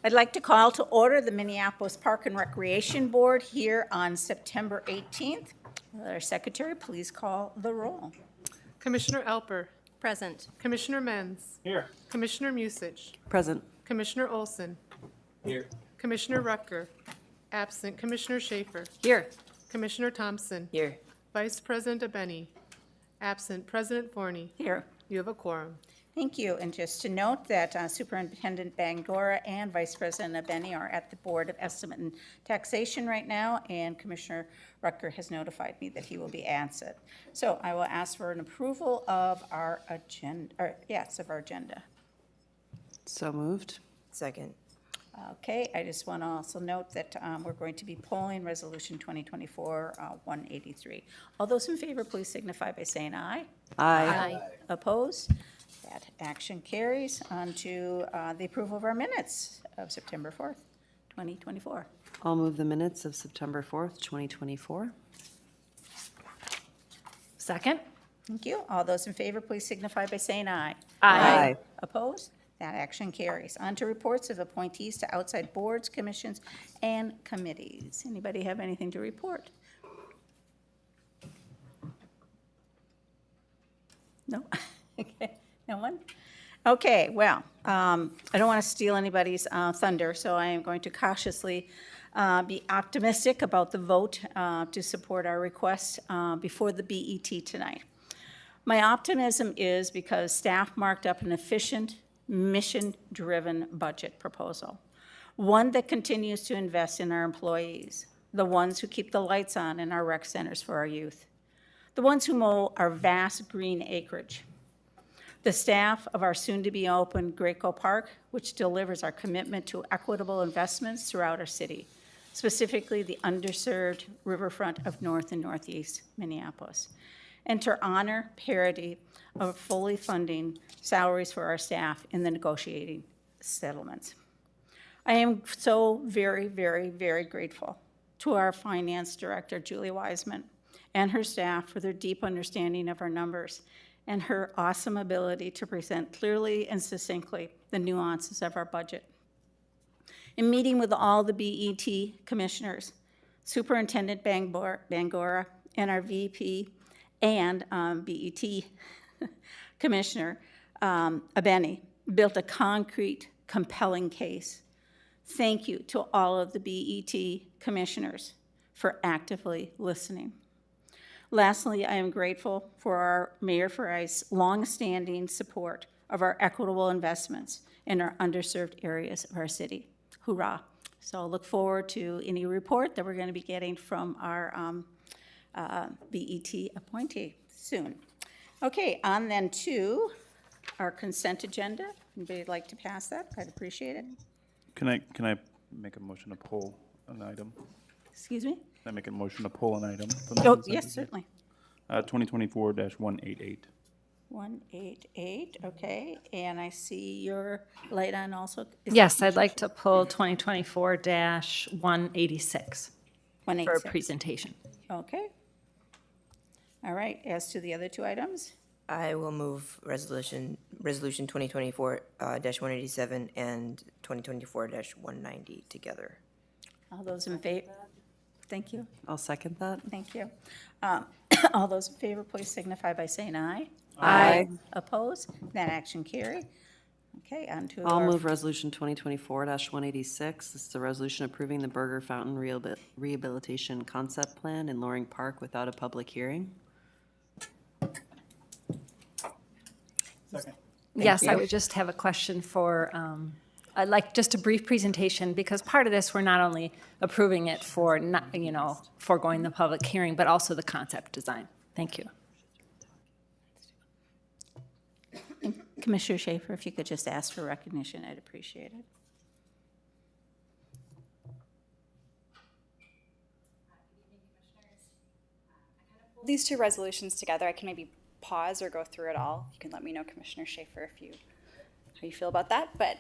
I'd like to call to order the Minneapolis Park and Recreation Board here on September 18th. Will our secretary please call the roll? Commissioner Alper. Present. Commissioner Menz. Here. Commissioner Musich. Present. Commissioner Olson. Here. Commissioner Rucker. Absent. Commissioner Schaefer. Here. Commissioner Thompson. Here. Vice President Abeni. Absent. President Forney. Here. You have a quorum. Thank you. And just to note that Superintendent Bangora and Vice President Abeni are at the Board of Estimate and Taxation right now, and Commissioner Rucker has notified me that he will be absent. So I will ask for an approval of our agenda, of our agenda. So moved. Second. Okay, I just want to also note that we're going to be polling Resolution 2024-183. All those in favor, please signify by saying aye. Aye. Opposed? That action carries. On to the approval of our minutes of September 4th, 2024. I'll move the minutes of September 4th, 2024. Second. Thank you. All those in favor, please signify by saying aye. Aye. Opposed? That action carries. On to reports of appointees to outside boards, commissions, and committees. Anybody have anything to report? No? Okay. No one? Okay, well, I don't want to steal anybody's thunder, so I am going to cautiously be optimistic about the vote to support our request before the BET tonight. My optimism is because staff marked up an efficient, mission-driven budget proposal, one that continues to invest in our employees, the ones who keep the lights on in our rec centers for our youth, the ones who mow our vast green acreage, the staff of our soon-to-be-open Graco Park, which delivers our commitment to equitable investments throughout our city, specifically the underserved riverfront of North and Northeast Minneapolis, and to honor parity of fully funding salaries for our staff in the negotiating settlements. I am so very, very, very grateful to our finance director, Julie Wiseman, and her staff for their deep understanding of our numbers and her awesome ability to present clearly and succinctly the nuances of our budget. In meeting with all the BET commissioners, Superintendent Bangora, and our VP and BET Commissioner Abeni built a concrete, compelling case. Thank you to all of the BET commissioners for actively listening. Lastly, I am grateful for our Mayor Frye's longstanding support of our equitable investments in our underserved areas of our city. Hoorah. So I'll look forward to any report that we're going to be getting from our BET appointee soon. Okay, on then to our consent agenda. Anybody like to pass that? I'd appreciate it. Can I make a motion to pull an item? Excuse me? Can I make a motion to pull an item? from the Oh, consent yes, agenda? certainly. 2024-188. 188, okay. And I see your light on also. Is Yes, that I'd like to pull 2024-186 for a 186? presentation. Okay. All right, as to the other two items? I will move resolution 2024-187 and 2024-190 together. All those in favor? Thank you, I'll second that. thank you. All those in favor, please signify by saying aye. Aye. Opposed? That action carried. Okay, on to I'll our. move Resolution 2024-186. This is a resolution approving the Burger Fountain Rehabilitation Concept Plan in Loring Park without a public hearing. Yes, I would just have a question for, I'd like just a brief presentation, because part of this, we're not only approving it for, not, foregoing the public hearing, but also the concept design. Thank you. Commissioner Schaefer, if you could just ask for recognition, I'd appreciate it. These two resolutions together, I can maybe pause or go through it all. You can let me know, Commissioner Schaefer, how you feel about that. But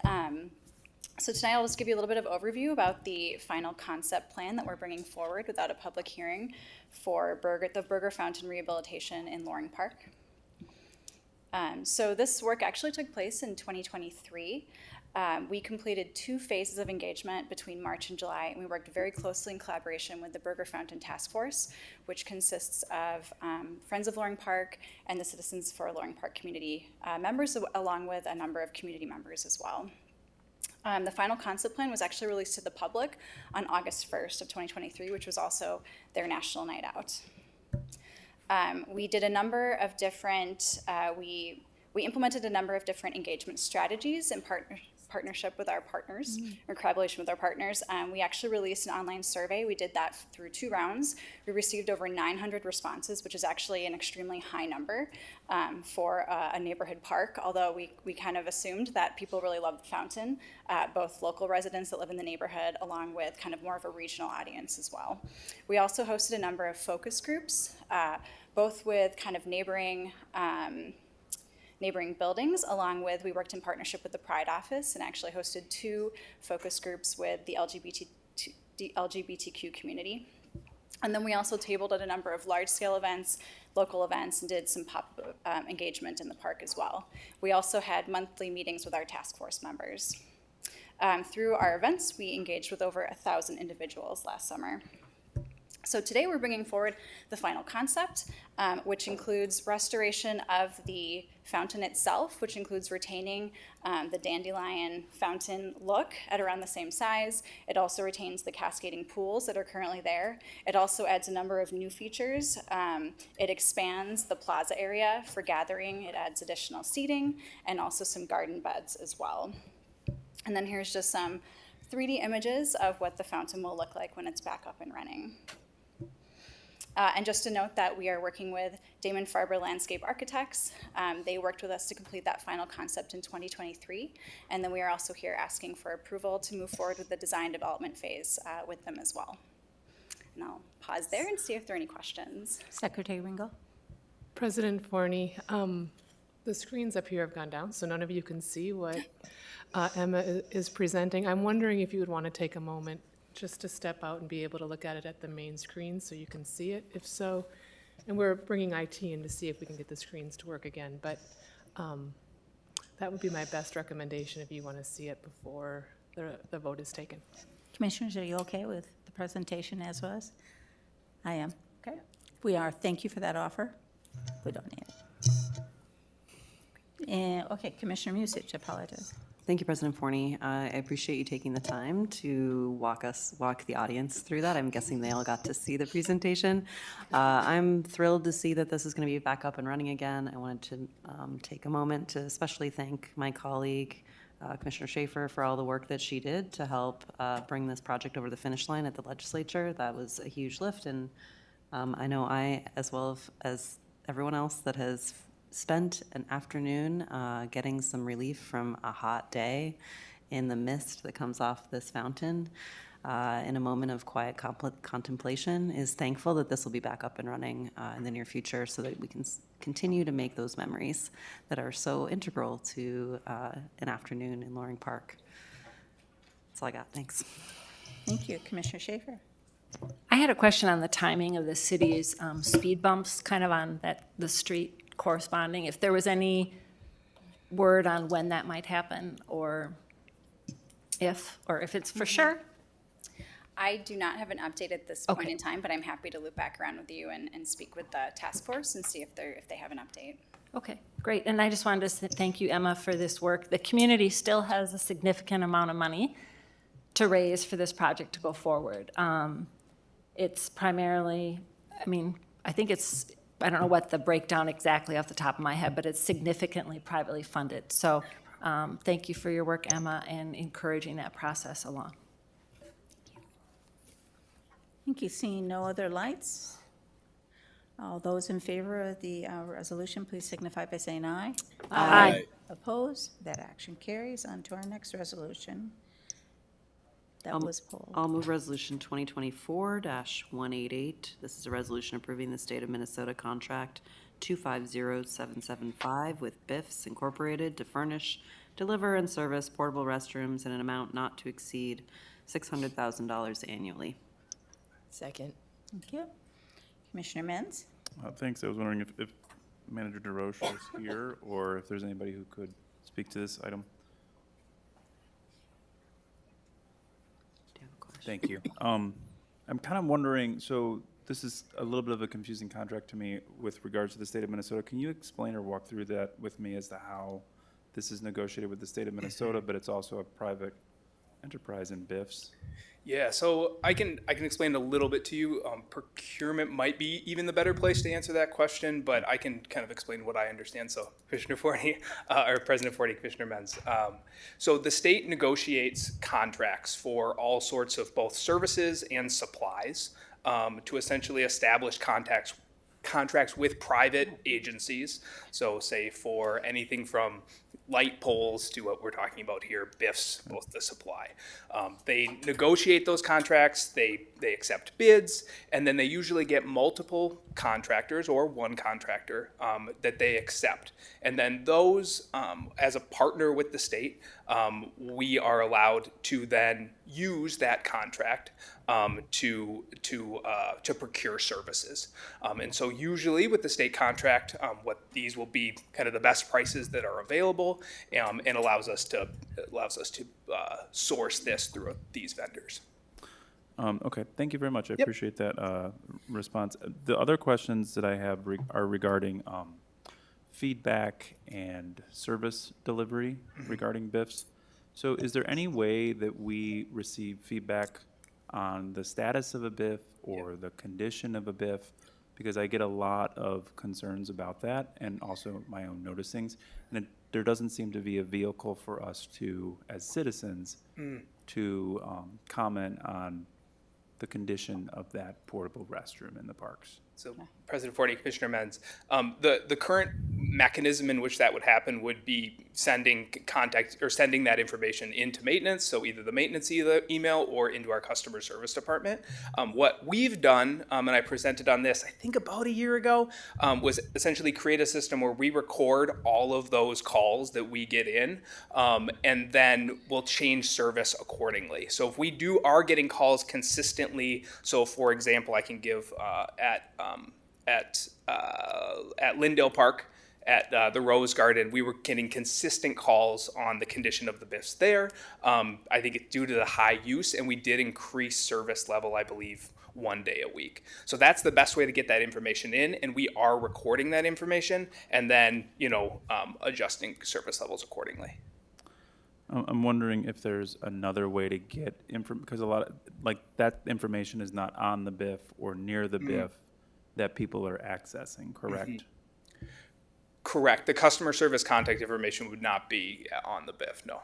so tonight I'll just give you a little bit of overview about the final concept plan that we're bringing forward without a public hearing for the Burger Fountain Rehabilitation in Loring Park. So this work actually took place in 2023. We completed 2 phases of engagement between March and July, and we worked very closely in collaboration with the Burger Fountain Task Force, which consists of Friends of Loring Park and the Citizens for Loring Park community members, along with a number of community members as well. The final concept plan was actually released to the public on August 1st of 2023, which was also their national night out. We did a number of different, we implemented a number of different engagement strategies in partnership with our partners, or collaboration with our partners. We actually released an online survey. We did that through 2 rounds. We received over 900 responses, which is actually an extremely high number for a neighborhood park, although we kind of assumed that people really loved the fountain, both local residents that live in the neighborhood, along with kind of more of a regional audience as well. We also hosted a number of focus groups, both with kind of neighboring buildings, along with, we worked in partnership with the Pride Office and actually hosted 2 focus groups with the LGBTQ community. And then we also tabled at a number of large-scale events, local events, and did some pop engagement in the park as well. We also had monthly meetings with our task force members. Through our events, we engaged with over 1,000 individuals last summer. So today we're bringing forward the final concept, which includes restoration of the fountain itself, which includes retaining the dandelion fountain look at around the same size. It also retains the cascading pools that are currently there. It also adds a number of new features. It expands the plaza area for gathering. It adds additional seating and also some garden beds as well. And then here's just some 3D images of what the fountain will look like when it's back up and running. And just to note that we are working with Damon Farber Landscape Architects. They worked with us to complete that final concept in 2023. And then we are also here asking for approval to move forward with the design development phase with them as well. And I'll pause there and see if there are any questions. Secretary Ringo? President Forney, the screens up here have gone down, so none of you can see what Emma is presenting. I'm wondering if you would want to take a moment just to step out and be able to look at it at the main screen so you can see it, if so. And we're bringing IT in to see if we can get the screens to work again, but that would be my best recommendation if you want to see it before the vote is taken. Commissioners, are you okay with the presentation as was? I am. Okay. We are. Thank you for that offer. We don't need it. And, okay, Commissioner Musich, apologize. Thank you, President Forney. I appreciate you taking the time to walk the audience through that. I'm guessing they all got to see the presentation. I'm thrilled to see that this is going to be back up and running again. I wanted to take a moment to especially thank my colleague, Commissioner Schaefer, for all the work that she did to help bring this project over the finish line at the legislature. That was a huge lift, and I know I, as well as everyone else that has spent an afternoon getting some relief from a hot day in the mist that comes off this fountain in a moment of quiet contemplation, is thankful that this will be back up and running in the near future so that we can continue to make those memories that are so integral to an afternoon in Loring Park. That's all I got. Thanks. Thank you. Commissioner Schaefer? I had a question on the timing of the city's speed bumps, kind of on the street corresponding, if there was any word on when that might happen, or if it's for sure. I do not have an update at this point Okay. in time, but I'm happy to loop back around with you and speak with the task force and see if they have an update. Okay, great. And I just wanted to thank you, Emma, for this work. The community still has a significant amount of money to raise for this project to go forward. It's primarily, I think I don't know what the breakdown exactly off the top of my head, but it's significantly privately funded. So thank you for your work, Emma, and encouraging that process along. Thank you. Seeing no other lights? All those in favor of the resolution, please signify by saying aye. Aye. Opposed? That action carries. On to our next resolution. That was pulled. I'll move Resolution 2024-188. This is a resolution approving the State of Minnesota contract 250775 with BIFs Incorporated to furnish, deliver, and service portable restrooms in an amount not to exceed $600,000 annually. Second. Thank you. Commissioner Menz? Thanks. I was wondering if Manager DeRoche is here, or if there's anybody who could speak to this item. Do you have a question? Thank you. I'm kind of wondering, so this is a little bit of a confusing contract to me with regards to the state of Minnesota. Can you explain or walk through that with me as to how this is negotiated with the state of Minnesota, but it's also a private enterprise in BIFs? Yeah, so I can explain a little bit to you. Procurement might be even the better place to answer that question, but I can kind of explain what I understand. So Commissioner Forney, or President Forney, Commissioner Menz. So the state negotiates contracts for all sorts of both services and supplies to essentially establish contracts with private agencies. So say for anything from light poles to what we're talking about here, BIFs, both the supply. They negotiate those contracts, they accept bids, and then they usually get multiple contractors or one contractor that they accept. And then those, as a partner with the state, we are allowed to then use that contract to procure services. And so usually with the state contract, what these will be kind of the best prices that are available, and allows us to source this through these vendors. Okay, thank you very much. I appreciate that response. The other questions that I have are regarding feedback and service delivery regarding BIFs. So is there any way that we receive feedback on the status of a BIF or the condition of a BIF? Because I get a lot of concerns about that, and also my own noticings. And there doesn't seem to be a vehicle for us to, as citizens, to comment on the condition of that portable restroom in the parks. So President Forney, Commissioner Menz, the current mechanism in which that would happen would be sending that information into maintenance, so either the maintenance email or into our customer service department. What we've done, and I presented on this, I think about a year ago, was essentially create a system where we record all of those calls that we get in, and then we'll change service accordingly. So if we are getting calls consistently, so for example, I can give at Lindale Park, at the Rose Garden, we were getting consistent calls on the condition of the BIFs there. I think it's due to the high use, and we did increase service level, I believe, 1 day a week. So that's the best way to get that information in, and we are recording that information and then, adjusting service levels accordingly. I'm wondering if there's another way to get because a lot of, that information is not on the BIF or near the BIF that people are accessing, correct? Correct. The customer service contact information would not be on the BIF, no.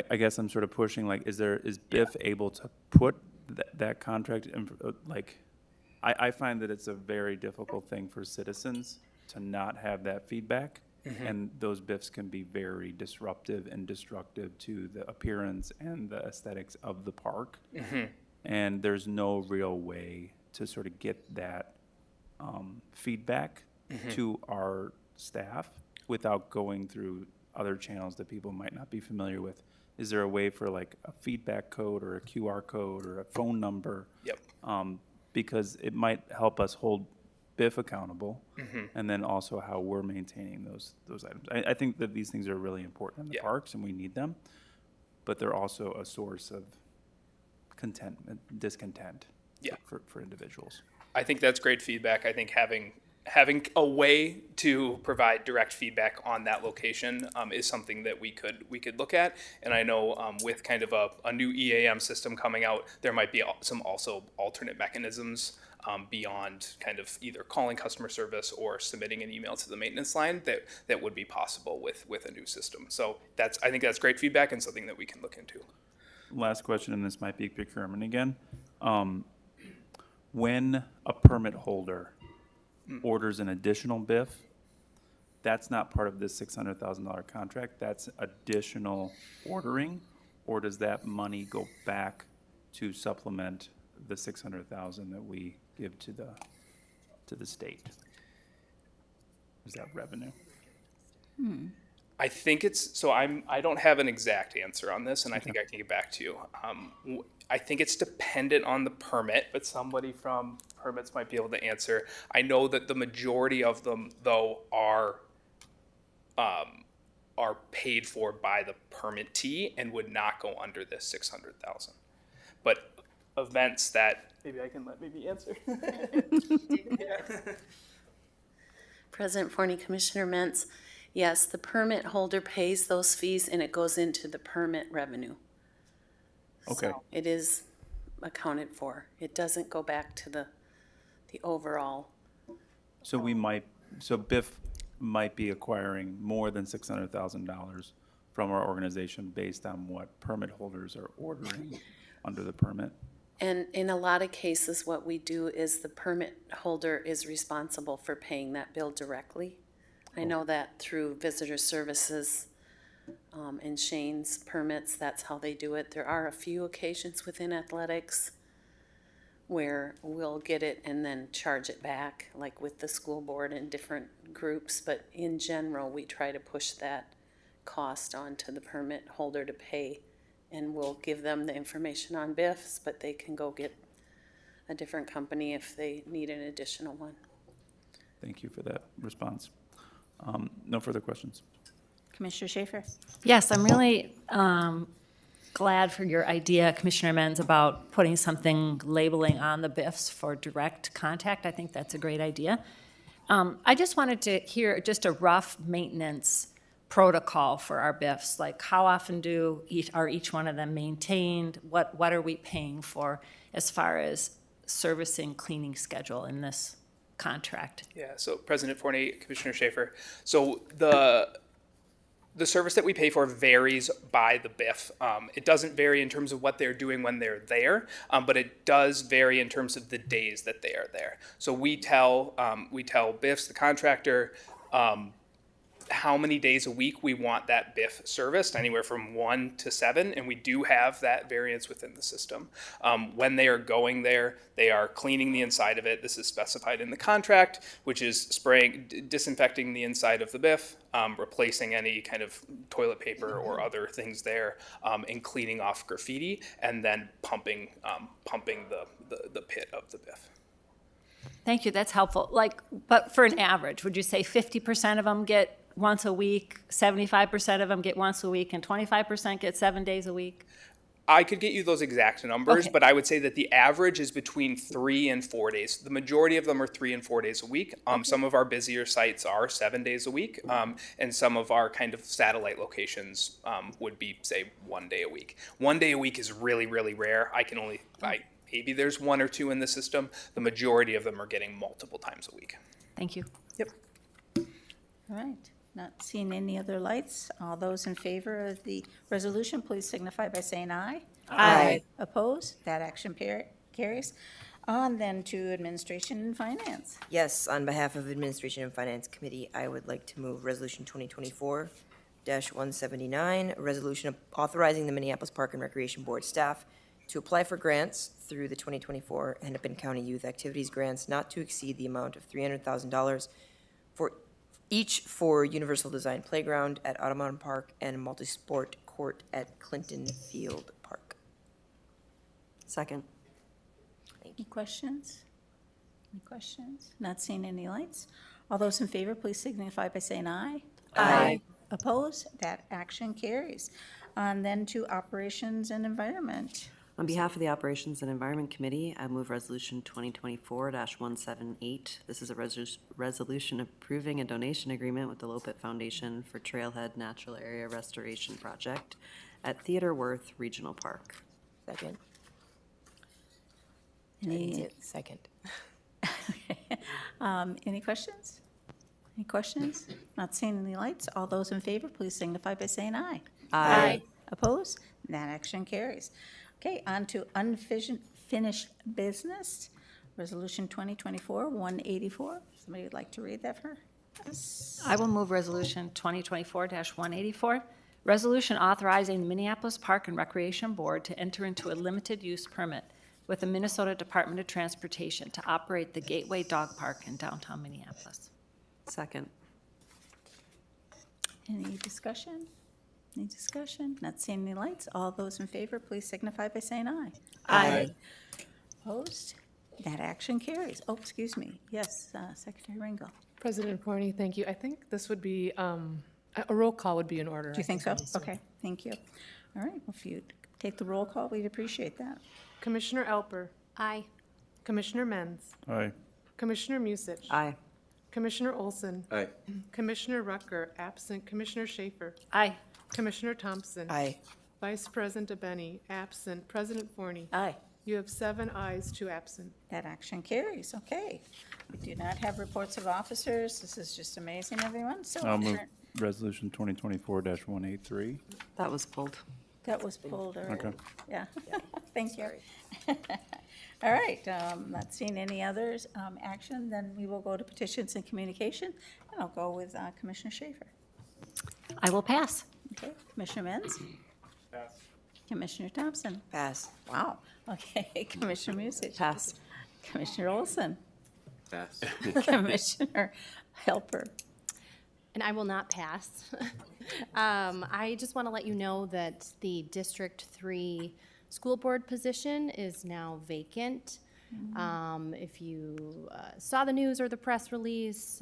I guess I'm sort of pushing, is BIF able to put that contract, I find that it's a very difficult thing for citizens to not have that feedback. And those BIFs can be very disruptive and destructive to the appearance and the aesthetics of the park. And there's no real way to sort of get that feedback to our staff without going through other channels that people might not be familiar with. Is there a way for a feedback code or a QR code or a phone number? Yep. Because it might help us hold BIF accountable, and then also how we're maintaining those items. I think that these things are really important in the parks, and we need them, but they're also a source of discontent for individuals. I think that's great feedback. I think having a way to provide direct feedback on that location is something that we could look at. And I know with kind of a new EAM system coming out, there might be some also alternate mechanisms beyond kind of either calling customer service or submitting an email to the maintenance line that would be possible with a new system. So I think that's great feedback and something that we can look into. Last question, and this might be procurement again. When a permit holder orders an additional BIF, that's not part of this $600,000 contract. That's additional ordering, or does that money go back to supplement the $600,000 that we give to the state? Is that revenue? I think it's, so I don't have an exact answer on this, and I think I can get back to you. I think it's dependent on the permit, but somebody from permits might be able to answer. I know that the majority of them, though, are paid for by the permittee and would not go under this 600,000. But events that, maybe I can let maybe answer. President Forney, Commissioner Mentz, yes, the permit holder pays those fees and it goes into the permit revenue. Okay. So it is accounted for. It doesn't go back to the overall. So so BIF might be acquiring more than $600,000 from our organization based on what permit holders are ordering under the permit? And in a lot of cases, what we do is the permit holder is responsible for paying that bill directly. I know that through visitor services and Shane's permits, that's how they do it. There are a few occasions within athletics where we'll get it and then charge it back, like with the school board and different groups. But in general, we try to push that cost onto the permit holder to pay. And we'll give them the information on BIFs, but they can go get a different company if they need an additional one. Thank you for that response. No further questions. Commissioner Schaefer? Yes, I'm really glad for your idea, Commissioner Menz, about putting something labeling on the BIFs for direct contact. I think that's a great idea. I just wanted to hear just a rough maintenance protocol for our BIFs, like how often are each one of them maintained? What are we paying for as far as servicing, cleaning schedule in this contract? Yeah, so President Forney, Commissioner Schaefer. So the service that we pay for varies by the BIF. It doesn't vary in terms of what they're doing when they're there, but it does vary in terms of the days that they are there. So we tell BIFs, the contractor, how many days a week we want that BIF serviced, anywhere from 1 to 7, and we do have that variance within the system. When they are going there, they are cleaning the inside of it. This is specified in the contract, which is disinfecting the inside of the BIF, replacing any kind of toilet paper or other things there, and cleaning off graffiti, and then pumping the pit of the BIF. Thank you, that's helpful. But for an average, would you say 50% of them get once a week, 75% of them get once a week, and 25% get 7 days a week? I could get you those exact numbers, Okay. but I would say that the average is between 3 and 4 days. The majority of them are 3 and 4 days a week. Some of our busier sites are 7 days a week, and some of our kind of satellite locations would be, say, 1 day a week. 1 day a week is really, really rare. Maybe there's 1 or 2 in the system. The majority of them are getting multiple times a week. Thank you. Yep. All right, not seeing any other lights. All those in favor of the resolution, please signify by saying aye. Aye. Opposed? That action carries. On then to Administration and Finance. Yes, on behalf of Administration and Finance Committee, I would like to move Resolution 2024-179, a resolution authorizing the Minneapolis Park and Recreation Board staff to apply for grants through the 2024 Hennepin County Youth Activities Grants not to exceed the amount of $300,000 for Universal Design Playground at Audubon Park and Multisport Court at Clinton Field Park. Second. Any questions? Any questions? Not seeing any lights. All those in favor, please signify by saying aye. Aye. Opposed? That action carries. On then to Operations and Environment. On behalf of the Operations and Environment Committee, I move Resolution 2024-178. This is a resolution approving a donation agreement with the Lopet Foundation for Trailhead Natural Area Restoration Project at Theodore Worth Regional Park. Second. Any, Second. any questions? Any questions? Not seeing any lights. All those in favor, please signify by saying aye. Aye. Opposed? That action carries. Okay, on to unfinished business. Resolution 2024-184. Somebody would like to read that for us? I will move Resolution 2024-184, resolution authorizing the Minneapolis Park and Recreation Board to enter into a limited use permit with the Minnesota Department of Transportation to operate the Gateway Dog Park in downtown Minneapolis. Second. Any discussion? Any discussion? Not seeing any lights. All those in favor, please signify by saying aye. Aye. Opposed? That action carries. Oh, excuse me. Yes, Secretary Ringo. President Forney, thank you. I think this would be, a roll call would be in order. Do you I think so? on this one. Okay, thank you. All right, well, if you take the roll call, we'd appreciate that. Commissioner Alper, Aye. Commissioner Menz, Aye. Commissioner Musich. Aye. Commissioner Olson, Aye. Commissioner Rucker, absent. Commissioner Schaefer, Aye. Commissioner Thompson. Aye. Vice President Abeni, absent. President Forney. Aye. You have 7 ayes, 2 absent. That action carries, okay. We do not have reports of officers. This is just amazing, everyone, so. I'll move resolution 2024-183. That was pulled. That was pulled earlier. Okay. Yeah, thank you. All right, not seeing any others, action, then we will go to petitions and communication, and I'll go with Commissioner Schaefer. I will pass. Okay, Commissioner Menz? Pass. Commissioner Thompson? Pass. Wow, okay, Commissioner Musich? Pass. Commissioner Olson? Pass. Commissioner Helper? And I will not pass. I just want to let you know that the District 3 school board position is now vacant. If you saw the news or the press release,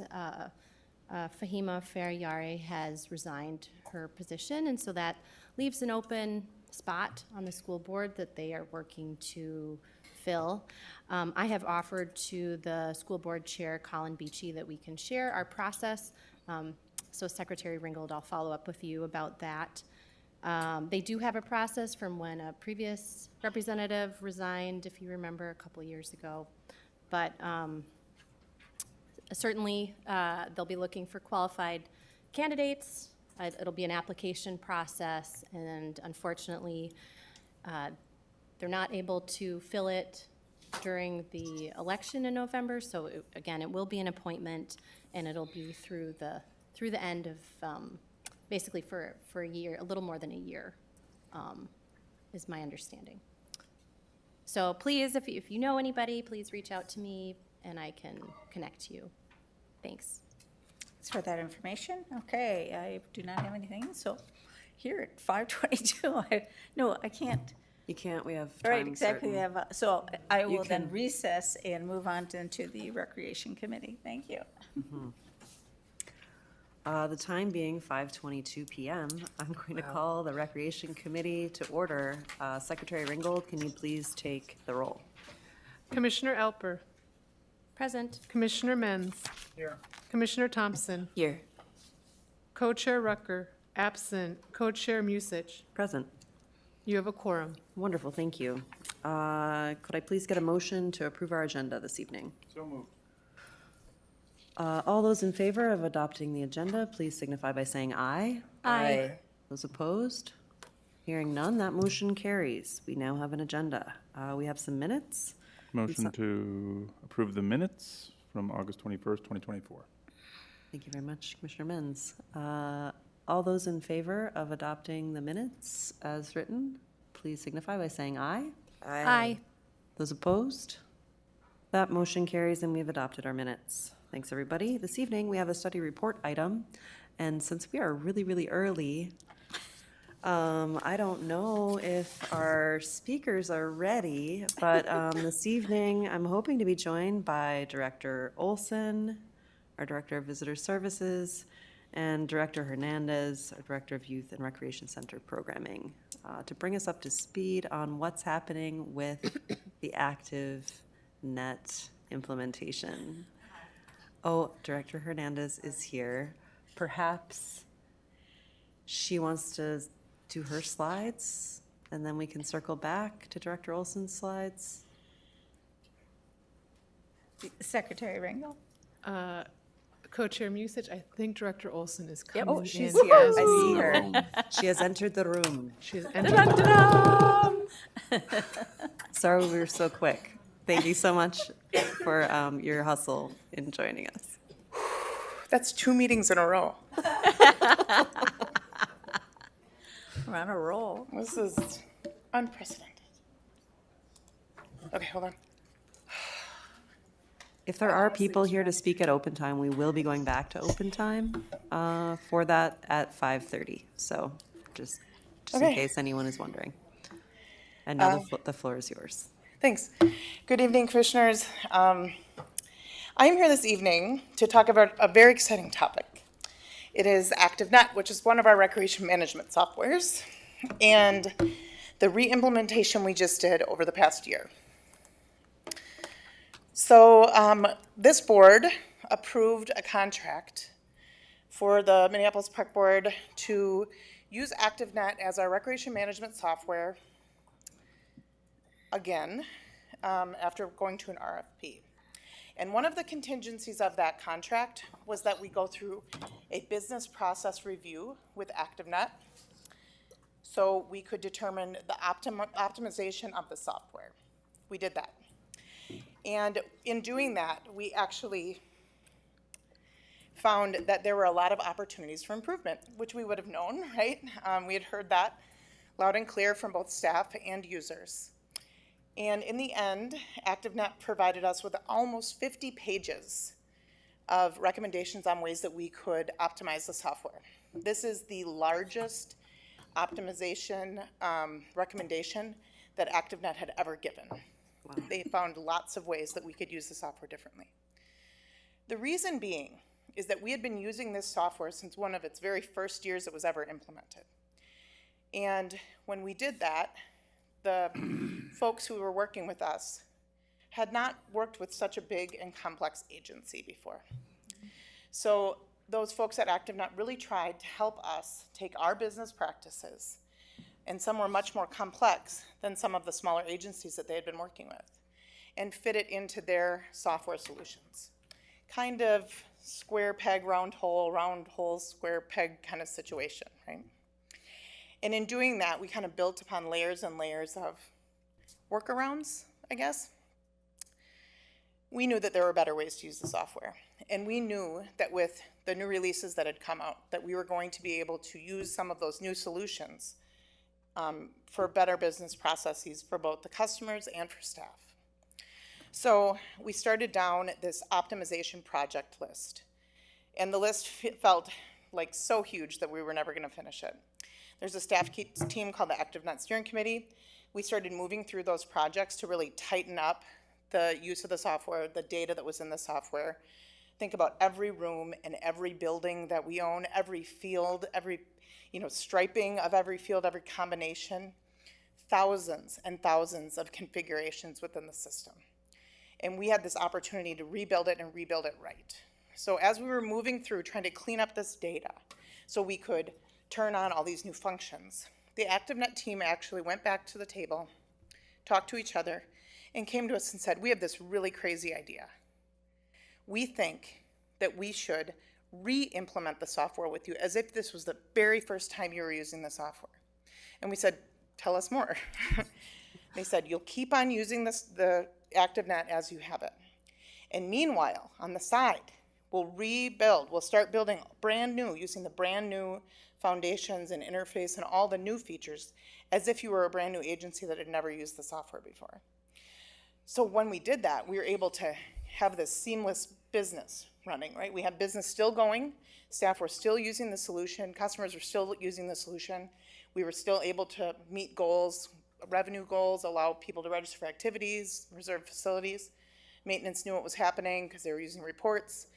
Fahima Feryari has resigned her position, and so that leaves an open spot on the school board that they are working to fill. I have offered to the school board chair, Colin Beachy, that we can share our process. So Secretary Ringgold, I'll follow up with you about that. They do have a process from when a previous representative resigned, if you remember, a couple of years ago. But certainly, they'll be looking for qualified candidates. It'll be an application process, and unfortunately, they're not able to fill it during the election in November. So again, it will be an appointment, and it'll be through the end of basically for a year, a little more than a year, is my understanding. So please, if you know anybody, please reach out to me, and I can connect you. Thanks. Thanks for that information. Okay, I do not have anything, so here at 5:22, no, I can't. You can't, we have time Right, exactly, certain. so I will then can- recess and move on into the Recreation Committee. Thank you. The time being 5:22 PM, I'm going to call the Recreation Committee to order. Secretary Ringgold, can you please take the roll? Commissioner Alper, Present. Commissioner Menz. Here. Commissioner Thompson, Here. Co-Chair Rucker, absent. Co-Chair Musich. Present. You have a quorum. Wonderful, thank you. Could I please get a motion to approve our agenda this evening? So moved. All those in favor of adopting the agenda, please signify by saying aye. Aye. Those opposed? Hearing none, that motion carries. We now have an agenda. We have some minutes. Motion to approve the minutes from August 21st, 2024. Thank you very much, Commissioner Menz. All those in favor of adopting the minutes as written, please signify by saying aye. Aye. Those opposed? That motion carries and we've adopted our minutes. Thanks, everybody. This evening, we have a study report item, and since we are really, really early, I don't know if our speakers are ready, but this evening, I'm hoping to be joined by Director Olson, our Director of Visitor Services, and Director Hernandez, our Director of Youth and Recreation Center Programming, to bring us up to speed on what's happening with the active net implementation. Oh, Director Hernandez is here. Perhaps she wants to do her slides, and then we can circle back to Director Olson's slides. Secretary Ringo? Co-Chair Musich, I think Director Olson is coming in. Oh, she's as here. I we see go. her. She has entered the room. She's entered. Sorry we were so quick. Thank you so much for your hustle in joining us. That's 2 meetings in a row. We're on a roll. This is unprecedented. Okay, hold on. If there are people here to speak at open time, we will be going back to open time for that at 5:30. So just in Okay. case anyone is wondering. And now the floor is yours. Thanks. Good evening, commissioners. I'm here this evening to talk about a very exciting topic. It is ActiveNet, which is one of our recreation management softwares, and the re-implementation we just did over the past year. So this board approved a contract for the Minneapolis Park Board to use ActiveNet as our recreation management software again after going to an RFP. And one of the contingencies of that contract was that we go through a business process review with ActiveNet so we could determine the optimization of the software. We did that. And in doing that, we actually found that there were a lot of opportunities for improvement, which we would have known, right? We had heard that loud and clear from both staff and users. And in the end, ActiveNet provided us with almost 50 pages of recommendations on ways that we could optimize the software. This is the largest optimization recommendation that ActiveNet had ever given. Wow. They found lots of ways that we could use the software differently. The reason being is that we had been using this software since one of its very first years it was ever implemented. And when we did that, the folks who were working with us had not worked with such a big and complex agency before. So those folks at ActiveNet really tried to help us take our business practices, and some were much more complex than some of the smaller agencies that they had been working with, and fit it into their software solutions. Kind of square peg, round hole, square peg kind of situation, right? And in doing that, we kind of built upon layers and layers of workarounds, I guess. We knew that there were better ways to use the software. And we knew that with the new releases that had come out, that we were going to be able to use some of those new solutions for better business processes for both the customers and for staff. So we started down this optimization project list. And the list felt like so huge that we were never going to finish it. There's a staff team called the ActiveNet Steering Committee. We started moving through those projects to really tighten up the use of the software, the data that was in the software. Think about every room and every building that we own, every field, every striping of every field, every combination, thousands and thousands of configurations within the system. And we had this opportunity to rebuild it and rebuild it right. So as we were moving through trying to clean up this data so we could turn on all these new functions, the ActiveNet team actually went back to the table, talked to each other, and came to us and said, we have this really crazy idea. We think that we should re-implement the software with you as if this was the very first time you were using the software. And we said, tell us more. They said, you'll keep on using the ActiveNet as you have it. And meanwhile, on the side, we'll start building brand new, using the brand new foundations and interface and all the new features as if you were a brand new agency that had never used the software before. So when we did that, we were able to have this seamless business running, right? We had business still going, staff were still using the solution, customers were still using the solution. We were still able to meet goals, revenue goals, allow people to register for activities, reserve facilities. Maintenance knew what was happening because they were using reports.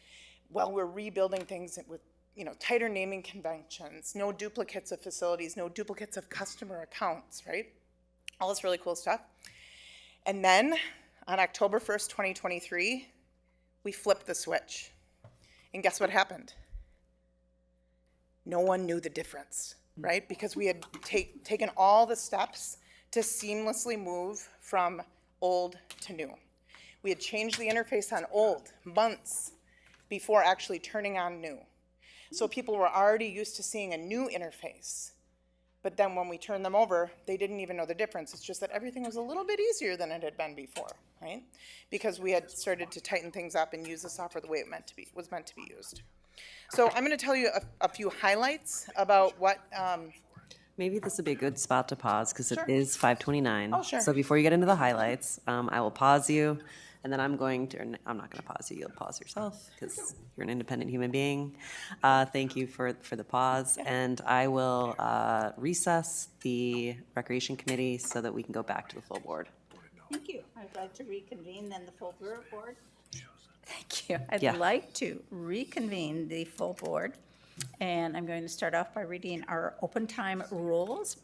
Well, we're rebuilding things with tighter naming conventions, no duplicates of facilities, no duplicates of customer accounts, right? All this really cool stuff. And then on October 1st, 2023, we flipped the switch. And guess what happened? No one knew the difference, right? Because we had taken all the steps to seamlessly move from old to new. We had changed the interface on old months before actually turning on new. So people were already used to seeing a new interface. But then when we turned them over, they didn't even know the difference. It's just that everything was a little bit easier than it had been before, right? Because we had started to tighten things up and use the software the way it was meant to be used. So I'm going to tell you a few highlights about what. Maybe this would be a good spot to pause because Sure. it is 5:29. Oh, sure. So before you get into the highlights, I will pause you And then I'm going to, I'm not going to pause you, you'll pause yourself because you're an independent human being. Thank you for the pause. And I will recess the Recreation Committee so that we can go back to the full board. Thank you. I'd like to reconvene then the full board. Thank you. Yeah. I'd like to reconvene the full board, and I'm going to start off by reading our open time rules.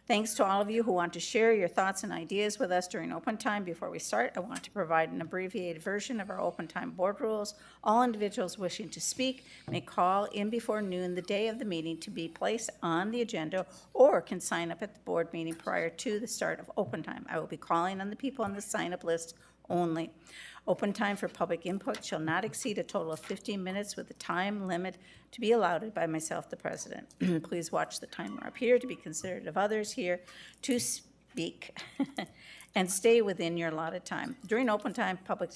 Thanks to all of you who want to share your thoughts and ideas with us during open time. Before we start, I want to provide an abbreviated version of our open time board rules. All individuals wishing to speak may call in before noon the day of the meeting to be placed on the agenda, or can sign up at the board meeting prior to the start of open time. I will be calling on the people on the sign-up list only. Open time for public input shall not exceed a total of 15 minutes with a time limit to be allowed by myself, the president. Please watch the timer up here to be considerate of others here to speak and stay within your allotted time. During open time, public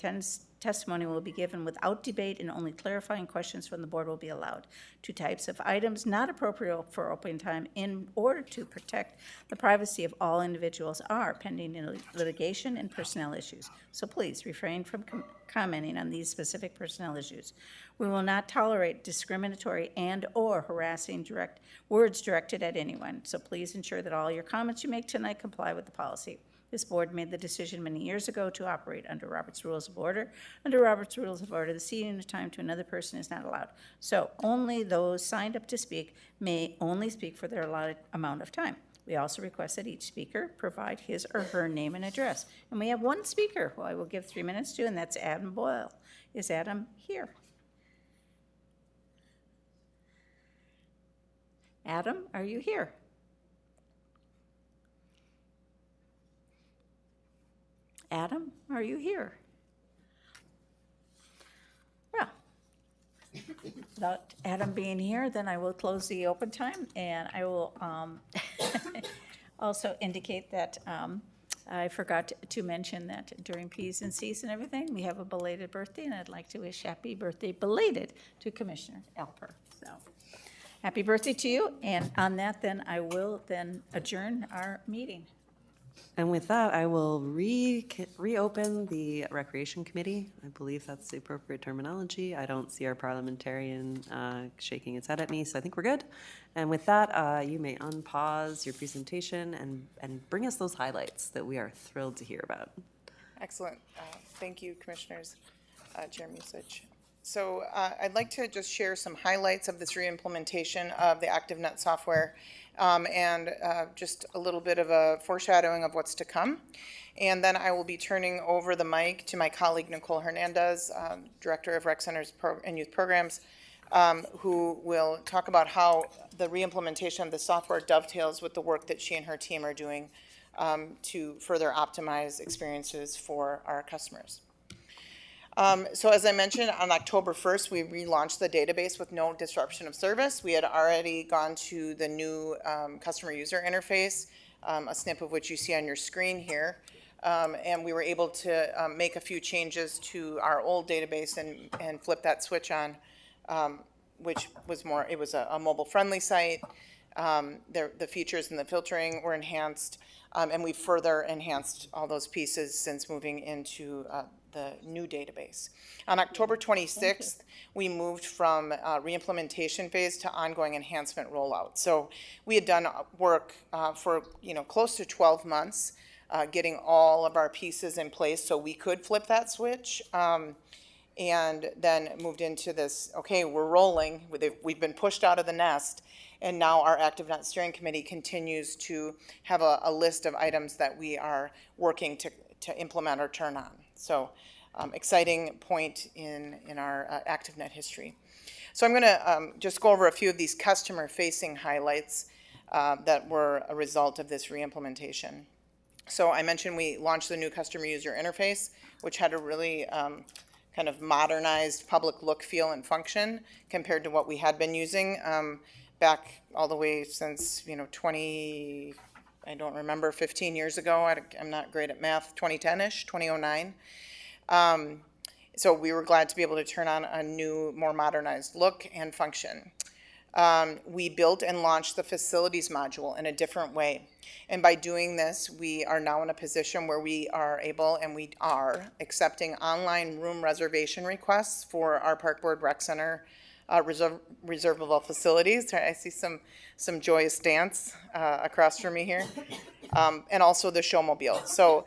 testimony will be given without debate, and only clarifying questions from the board will be allowed. Two types of items not appropriate for open time in order to protect the privacy of all individuals are pending litigation and personnel issues. So please refrain from commenting on these specific personnel issues. We will not tolerate discriminatory and/or harassing words directed at anyone. So please ensure that all your comments you make tonight comply with the policy. This board made the decision many years ago to operate under Robert's Rules of Order. Under Robert's Rules of Order, the ceding of time to another person is not allowed. So only those signed up to speak may only speak for their allotted amount of time. We also request that each speaker provide his or her name and address. And we have one speaker who I will give 3 minutes to, and that's Adam Boyle. Is Adam here? Adam, are you here? Adam, are you here? Well, without Adam being here, then I will close the open time, and I will also indicate that I forgot to mention that during P's and C's and everything, we have a belated birthday, and I'd like to wish happy birthday belated to Commissioner Alper. So, happy birthday to you, and on that, then I will then adjourn our meeting. And with that, I will reopen the Recreation Committee. I believe that's the appropriate terminology. I don't see our parliamentarian shaking its head at me, so I think we're good. And with that, you may unpause your presentation and bring us those highlights that we are thrilled to hear about. Excellent. Thank you, Commissioners, Chair Musich. So I'd like to just share some highlights of this reimplementation of the ActiveNet software and just a little bit of a foreshadowing of what's to come. And then I will be turning over the mic to my colleague Nicole Hernandez, Director of Rec Centers and Youth Programs, who will talk about how the reimplementation of the software dovetails with the work that she and her team are doing to further optimize experiences for our customers. So as I mentioned, on October 1st, we relaunched the database with no disruption of service. We had already gone to the new customer user interface, a snip of which you see on your screen here. And we were able to make a few changes to our old database and flip that switch on, which was more, it was a mobile-friendly site. The features and the filtering were enhanced, and we further enhanced all those pieces since moving into the new database. On October 26th, we moved from reimplementation phase to ongoing enhancement rollout. So we had done work for close to 12 months, getting all of our pieces in place so we could flip that switch. And then moved into this, okay, we're rolling, we've been pushed out of the nest, and now our ActiveNet Steering Committee continues to have a list of items that we are working to implement or turn on. So exciting point in our ActiveNet history. So I'm gonna just go over a few of these customer-facing highlights that were a result of this reimplementation. So I mentioned we launched the new customer user interface, which had a really kind of modernized public look, feel, and function compared to what we had been using back all the way since, 20, I don't remember, 15 years ago. I'm not great at math, 2010-ish, 2009. So we were glad to be able to turn on a new, more modernized look and function. we built and launched the facilities module in a different way. And by doing this, we are now in a position where we are able, and we are, accepting online room reservation requests for our Park Board Rec Center reservable facilities. I see some joyous dance across from me here. And also the showmobile. So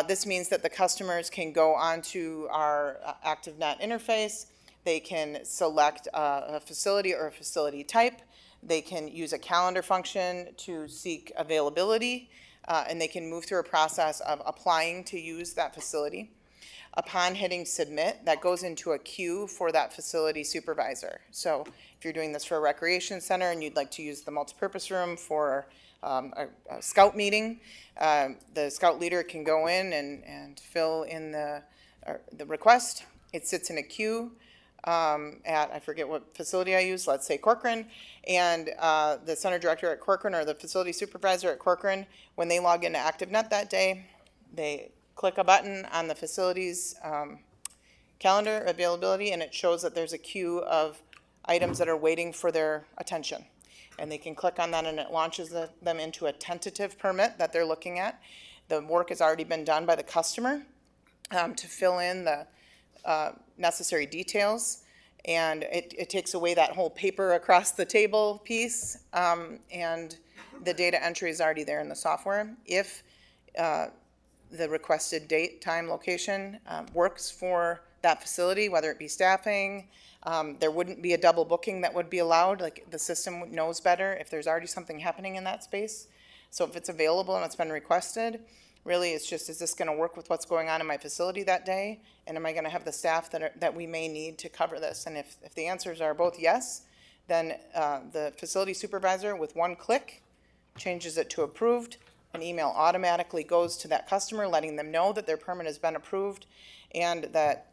this means that the customers can go onto our ActiveNet interface. They can select a facility or a facility type. They can use a calendar function to seek availability, and they can move through a process of applying to use that facility. Upon hitting submit, that goes into a queue for that facility supervisor. So if you're doing this for a recreation center and you'd like to use the multipurpose room for a scout meeting, the scout leader can go in and fill in the request. It sits in a queue at, I forget what facility I use, let's say Corcoran, and the center director at Corcoran or the facility supervisor at Corcoran, when they log into ActiveNet that day, they click a button on the facility's calendar availability, and it shows that there's a queue of items that are waiting for their attention. And they can click on that, and it launches them into a tentative permit that they're looking at. The work has already been done by the customer to fill in the necessary details, and it takes away that whole paper across the table piece, and the data entry is already there in the software. If the requested date, time, location works for that facility, whether it be staffing, there wouldn't be a double booking that would be allowed. Like, the system knows better if there's already something happening in that space. So if it's available and it's been requested, really it's just, is this going to work with what's going on in my facility that day? And am I going to have the staff that we may need to cover this? And if the answers are both yes, then the facility supervisor with one click changes it to approved. An email automatically goes to that customer letting them know that their permit has been approved and that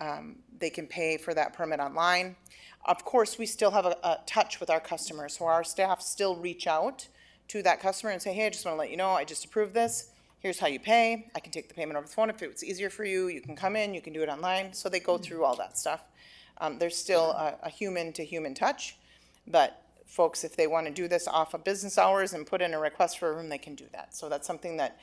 they can pay for that permit online. Of course, we still have a touch with our customers, so our staff still reach out to that customer and say, hey, I just want to let you know I just approved this. Here's how you pay. I can take the payment over the phone if it's easier for you. You can come in, you can do it online. So they go through all that stuff. There's still a human-to-human touch, but folks, if they want to do this off of business hours and put in a request for a room, they can do that. So that's something that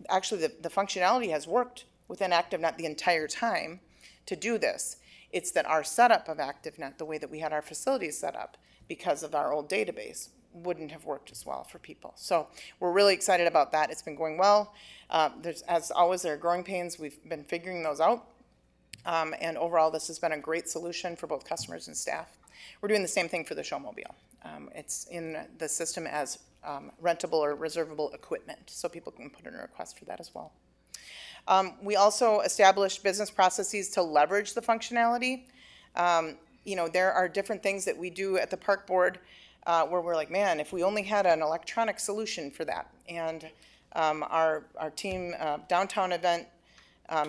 actually the functionality has worked within ActiveNet the entire time to do this. It's that our setup of ActiveNet, the way that we had our facilities set up because of our old database, wouldn't have worked as well for people. So we're really excited about that. It's been going well. As always, there are growing pains. We've been figuring those out. And overall, this has been a great solution for both customers and staff. We're doing the same thing for the showmobile. It's in the system as rentable or reservable equipment, so people can put in a request for that as well. We also established business processes to leverage the functionality. There are different things that we do at the park board where we're like, man, if we only had an electronic solution for that. And our team, downtown event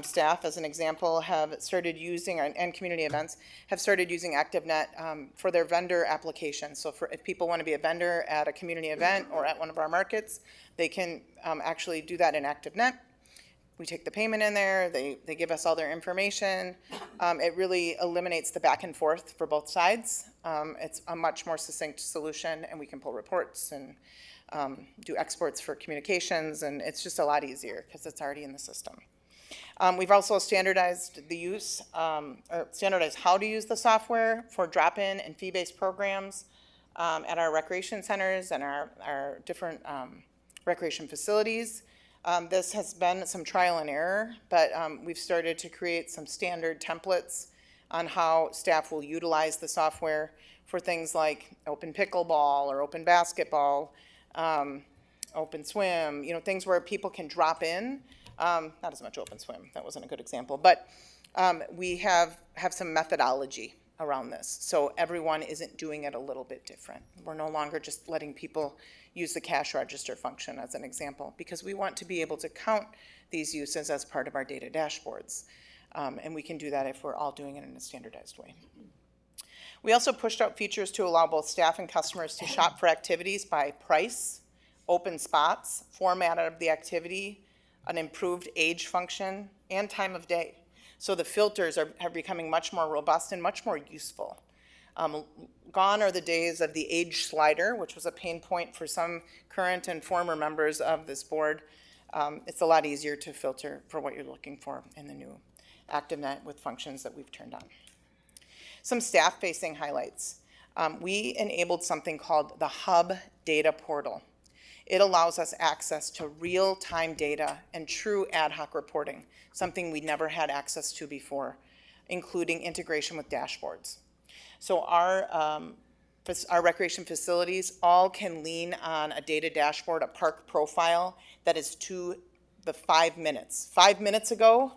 staff, as an example, have started using, and community events, have started using ActiveNet for their vendor application. So if people want to be a vendor at a community event or at one of our markets, they can actually do that in ActiveNet. We take the payment in there, they give us all their information. It really eliminates the back and forth for both sides. It's a much more succinct solution, and we can pull reports and do exports for communications, and it's just a lot easier because it's already in the system. We've also standardized the use, or standardized how to use the software for drop-in and fee-based programs at our recreation centers and our different recreation facilities. This has been some trial and error, but we've started to create some standard templates on how staff will utilize the software for things like open pickleball or open basketball, open swim, things where people can drop in. Not as much open swim, that wasn't a good example, but we have some methodology around this. So everyone isn't doing it a little bit different. We're no longer just letting people use the cash register function as an example, because we want to be able to count these uses as part of our data dashboards. And we can do that if we're all doing it in a standardized way. We also pushed out features to allow both staff and customers to shop for activities by price, open spots, format of the activity, an improved age function, and time of day. So the filters are becoming much more robust and much more useful. Gone are the days of the age slider, which was a pain point for some current and former members of this board. It's a lot easier to filter for what you're looking for in the new ActiveNet with functions that we've turned on. Some staff-facing highlights. We enabled something called the Hub Data Portal. It allows us access to real-time data and true ad hoc reporting, something we never had access to before, including integration with dashboards. So our recreation facilities all can lean on a data dashboard, a park profile that is to the 5 minutes. 5 minutes ago,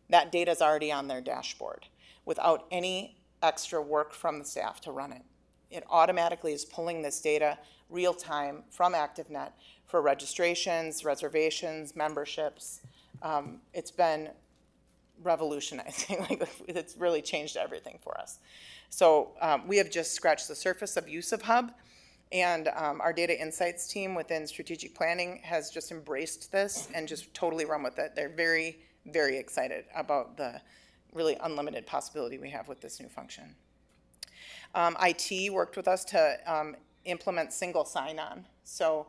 that data is already on their dashboard without any extra work from the staff to run it. It automatically is pulling this data real time from ActiveNet for registrations, reservations, memberships. It's been revolutionizing. Like, it's really changed everything for us. So we have just scratched the surface of use of Hub, and our data insights team within strategic planning has just embraced this and just totally run with it. They're very, very excited about the really unlimited possibility we have with this new function. IT worked with us to implement single sign-on. So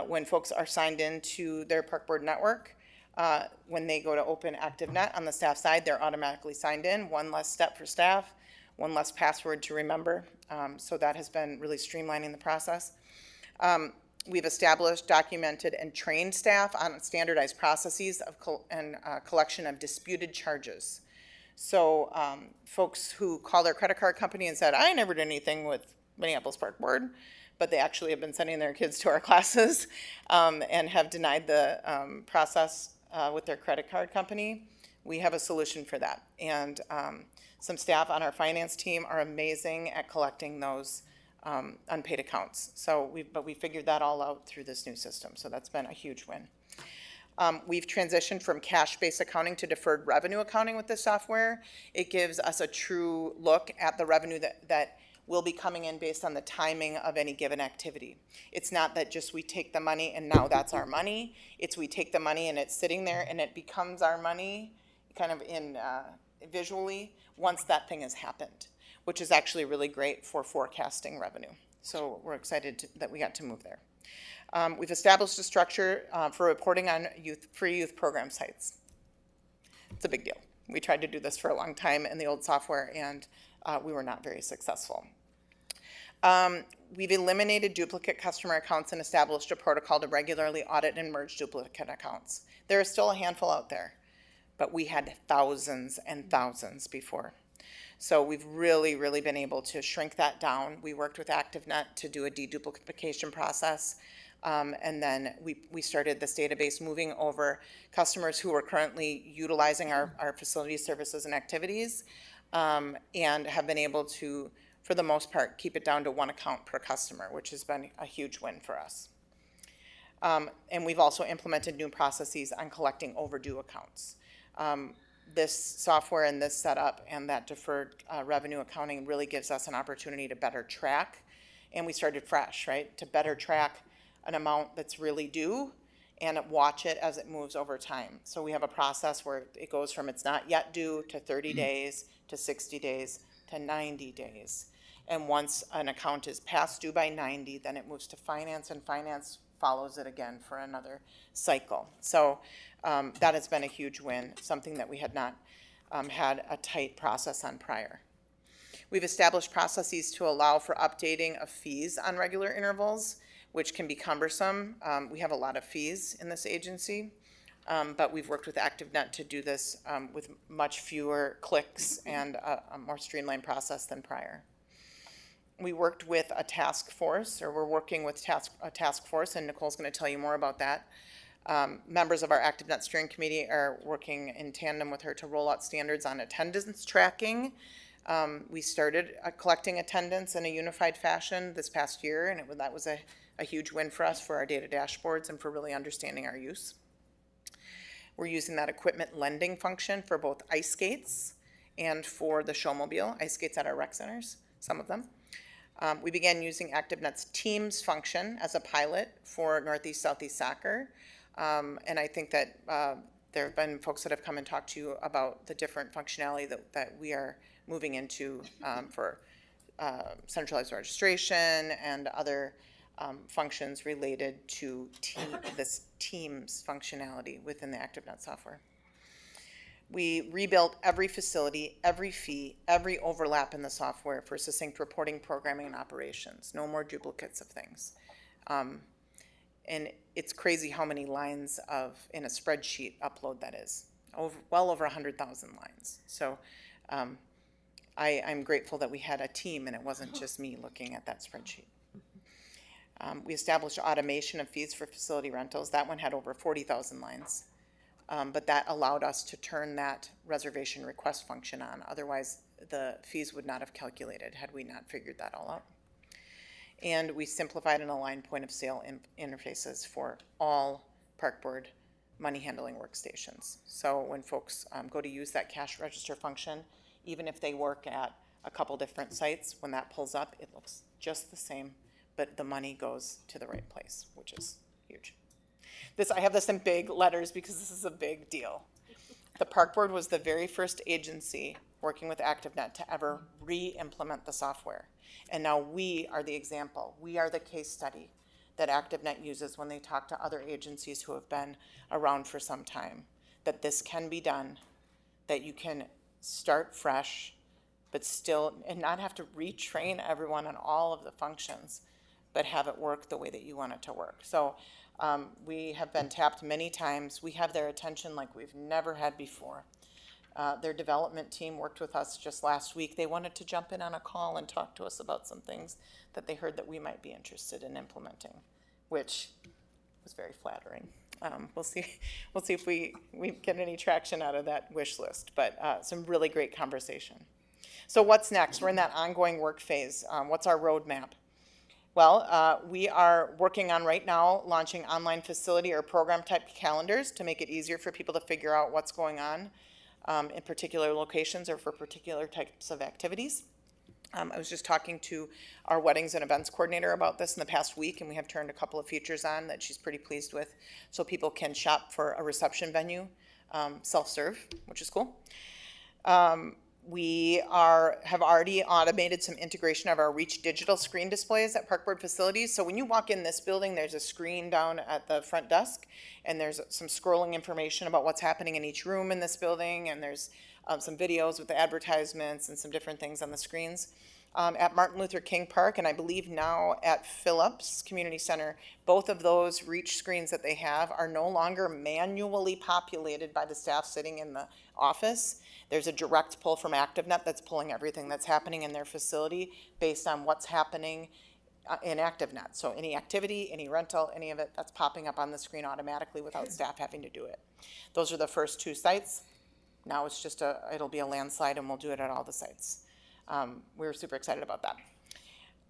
when folks are signed into their park board network, when they go to open ActiveNet on the staff side, they're automatically signed in. One less step for staff, one less password to remember. So that has been really streamlining the process. We've established, documented, and trained staff on standardized processes of collection of disputed charges. So folks who call their credit card company and said, I never did anything with Minneapolis Park Board, but they actually have been sending their kids to our classes and have denied the process with their credit card company, we have a solution for that. And some staff on our finance team are amazing at collecting those unpaid accounts. So we figured that all out through this new system. So that's been a huge win. We've transitioned from cash-based accounting to deferred revenue accounting with this software. It gives us a true look at the revenue that will be coming in based on the timing of any given activity. It's not that just we take the money and now that's our money. It's we take the money and it's sitting there and it becomes our money kind of in visually once that thing has happened, which is actually really great for forecasting revenue. So we're excited that we got to move there. We've established a structure for reporting on free youth program sites. It's a big deal. We tried to do this for a long time in the old software, and we were not very successful. We've eliminated duplicate customer accounts and established a protocol to regularly audit and merge duplicate accounts. There are still a handful out there, but we had thousands and thousands before. So we've really, really been able to shrink that down. We worked with ActiveNet to do a deduplication process. And then we started this database moving over customers who are currently utilizing our facility services and activities and have been able to, for the most part, keep it down to one account per customer, which has been a huge win for us. And we've also implemented new processes on collecting overdue accounts. This software and this setup and that deferred revenue accounting really gives us an opportunity to better track. And we started fresh, right? To better track an amount that's really due and watch it as it moves over time. So we have a process where it goes from it's not yet due to 30 days to 60 days to 90 days. And once an account is past due by 90, then it moves to finance, and finance follows it again for another cycle. So that has been a huge win, something that we had not had a tight process on prior. We've established processes to allow for updating of fees on regular intervals, which can be cumbersome. We have a lot of fees in this agency, but we've worked with ActiveNet to do this with much fewer clicks and a more streamlined process than prior. We worked with a task force, or we're working with a task force, and Nicole's going to tell you more about that. Members of our ActiveNet steering committee are working in tandem with her to roll out standards on attendance tracking. We started collecting attendance in a unified fashion this past year, and that was a huge win for us for our data dashboards and for really understanding our use. We're using that equipment lending function for both ice skates and for the showmobile, ice skates at our rec centers, some of them. We began using ActiveNet's Teams function as a pilot for Northeast Southeast Soccer. And I think that there have been folks that have come and talked to you about the different functionality that we are moving into for centralized registration and other functions related to this Teams functionality within the ActiveNet software. We rebuilt every facility, every fee, every overlap in the software for succinct reporting, programming, and operations. No more duplicates of things. And it's crazy how many lines in a spreadsheet upload that is. Well over 100,000 lines. So I'm grateful that we had a team and it wasn't just me looking at that spreadsheet. We established automation of fees for facility rentals. That one had over 40,000 lines. But that allowed us to turn that reservation request function on. Otherwise, the fees would not have calculated had we not figured that all out. And we simplified and aligned point of sale interfaces for all Park Board money handling workstations. So when folks go to use that cash register function, even if they work at a couple different sites, when that pulls up, it looks just the same, but the money goes to the right place, which is huge. I have this in big letters because this is a big deal. The Park Board was the very first agency working with ActiveNet to ever re-implement the software. And now we are the example. We are the case study that ActiveNet uses when they talk to other agencies who have been around for some time, that this can be done, that you can start fresh, but still, and not have to retrain everyone on all of the functions, but have it work the way that you want it to work. So we have been tapped many times. We have their attention like we've never had before. Their development team worked with us just last week. They wanted to jump in on a call and talk to us about some things that they heard that we might be interested in implementing, which was very flattering. We'll see if we get any traction out of that wish list, but some really great conversation. So what's next? We're in that ongoing work phase. What's our roadmap? Well, we are working on right now launching online facility or program type calendars to make it easier for people to figure out what's going on in particular locations or for particular types of activities. I was just talking to our weddings and events coordinator about this in the past week, and we have turned a couple of features on that she's pretty pleased with, so people can shop for a reception venue, self-serve, which is cool. We have already automated some integration of our Reach digital screen displays at Park Board facilities. So when you walk in this building, there's a screen down at the front desk, and there's some scrolling information about what's happening in each room in this building, and there's some videos with the advertisements and some different things on the screens. At Martin Luther King Park, and I believe now at Phillips Community Center, both of those Reach screens that they have are no longer manually populated by the staff sitting in the office. There's a direct pull from ActiveNet that's pulling everything that's happening in their facility based on what's happening in ActiveNet. So any activity, any rental, any of it, that's popping up on the screen automatically without staff having to do it. Those are the first two sites. Now it's just it'll be a landslide, and we'll do it at all the sites. We're super excited about that.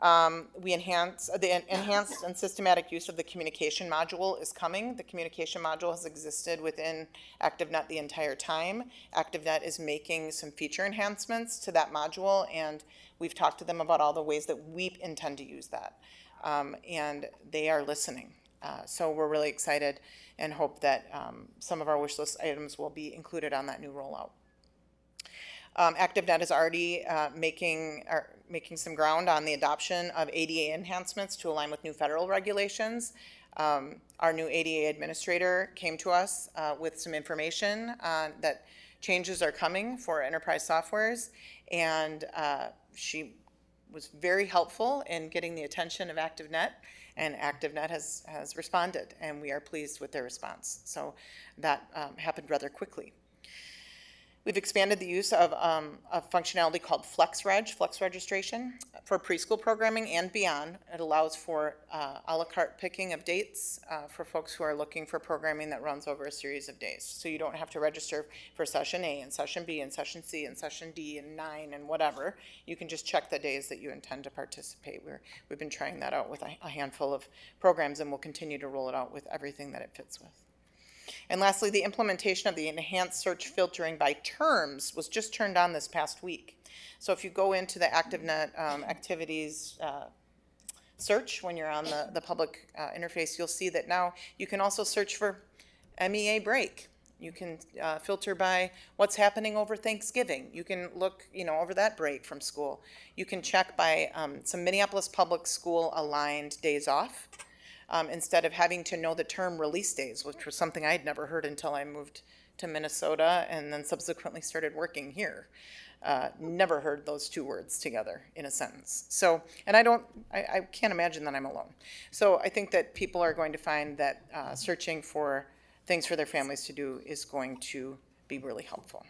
The enhanced and systematic use of the communication module is coming. The communication module has existed within ActiveNet the entire time. ActiveNet is making some feature enhancements to that module, and we've talked to them about all the ways that we intend to use that. And they are listening. So we're really excited and hope that some of our wish list items will be included on that new rollout. ActiveNet is already making some ground on the adoption of ADA enhancements to align with new federal regulations. Our new ADA administrator came to us with some information that changes are coming for enterprise softwares, and she was very helpful in getting the attention of ActiveNet, and ActiveNet has responded, and we are pleased with their response. So that happened rather quickly. We've expanded the use of a functionality called flex registration, for preschool programming and beyond. It allows for a la carte picking of dates for folks who are looking for programming that runs over a series of days. So you don't have to register for session A and session B and session C and session D and 9 and whatever. You can just check the days that you intend to participate. We've been trying that out with a handful of programs, and we'll continue to roll it out with everything that it fits with. And lastly, the implementation of the enhanced search filtering by terms was just turned on this past week. So if you go into the ActiveNet activities search when you're on the public interface, you'll see that now you can also search for MEA break. You can filter by what's happening over Thanksgiving. You can look, over that break from school. You can check by some Minneapolis Public School aligned days off, instead of having to know the term release days, which was something I had never heard until I moved to Minnesota and then subsequently started working here. Never heard those two words together in a sentence. So, and I can't imagine that I'm alone. So I think that people are going to find that searching for things for their families to do is going to be really helpful.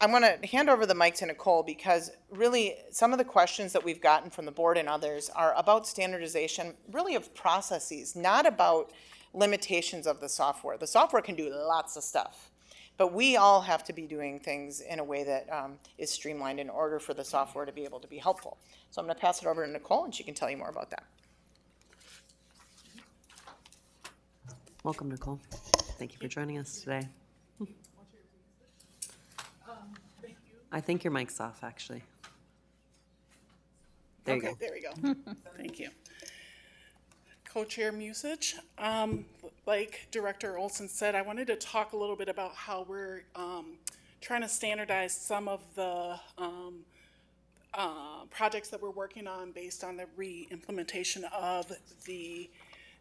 I want to hand over the mic to Nicole because really some of the questions that we've gotten from the board and others are about standardization, really of processes, not about limitations of the software. The software can do lots of stuff, but we all have to be doing things in a way that is streamlined in order for the software to be able to be helpful. So I'm going to pass it over to Nicole and she can tell you more about that. Welcome, Nicole. Thank you for joining us today. I think your mic's off, actually. There you go. There we go. Thank you. Co-Chair Musich, like Director Olson said, I wanted to talk a little bit about how we're trying to standardize some of the projects that we're working on based on the re-implementation of the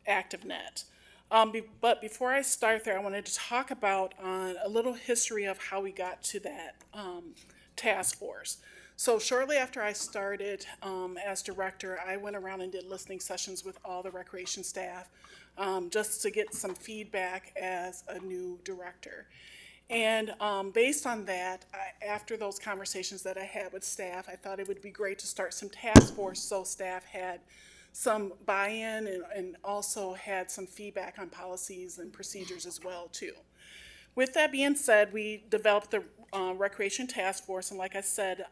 ActiveNet. But before I start there, I wanted to talk about a little history of how we got to that task force. So shortly after I started as director, I went around and did listening sessions with all the recreation staff just to get some feedback as a new director. And based on that, after those conversations that I had with staff, I thought it would be great to start some task force so staff had some buy-in and also had some feedback on policies and procedures as well too. With that being said, we developed the Recreation Task Force, and like I said,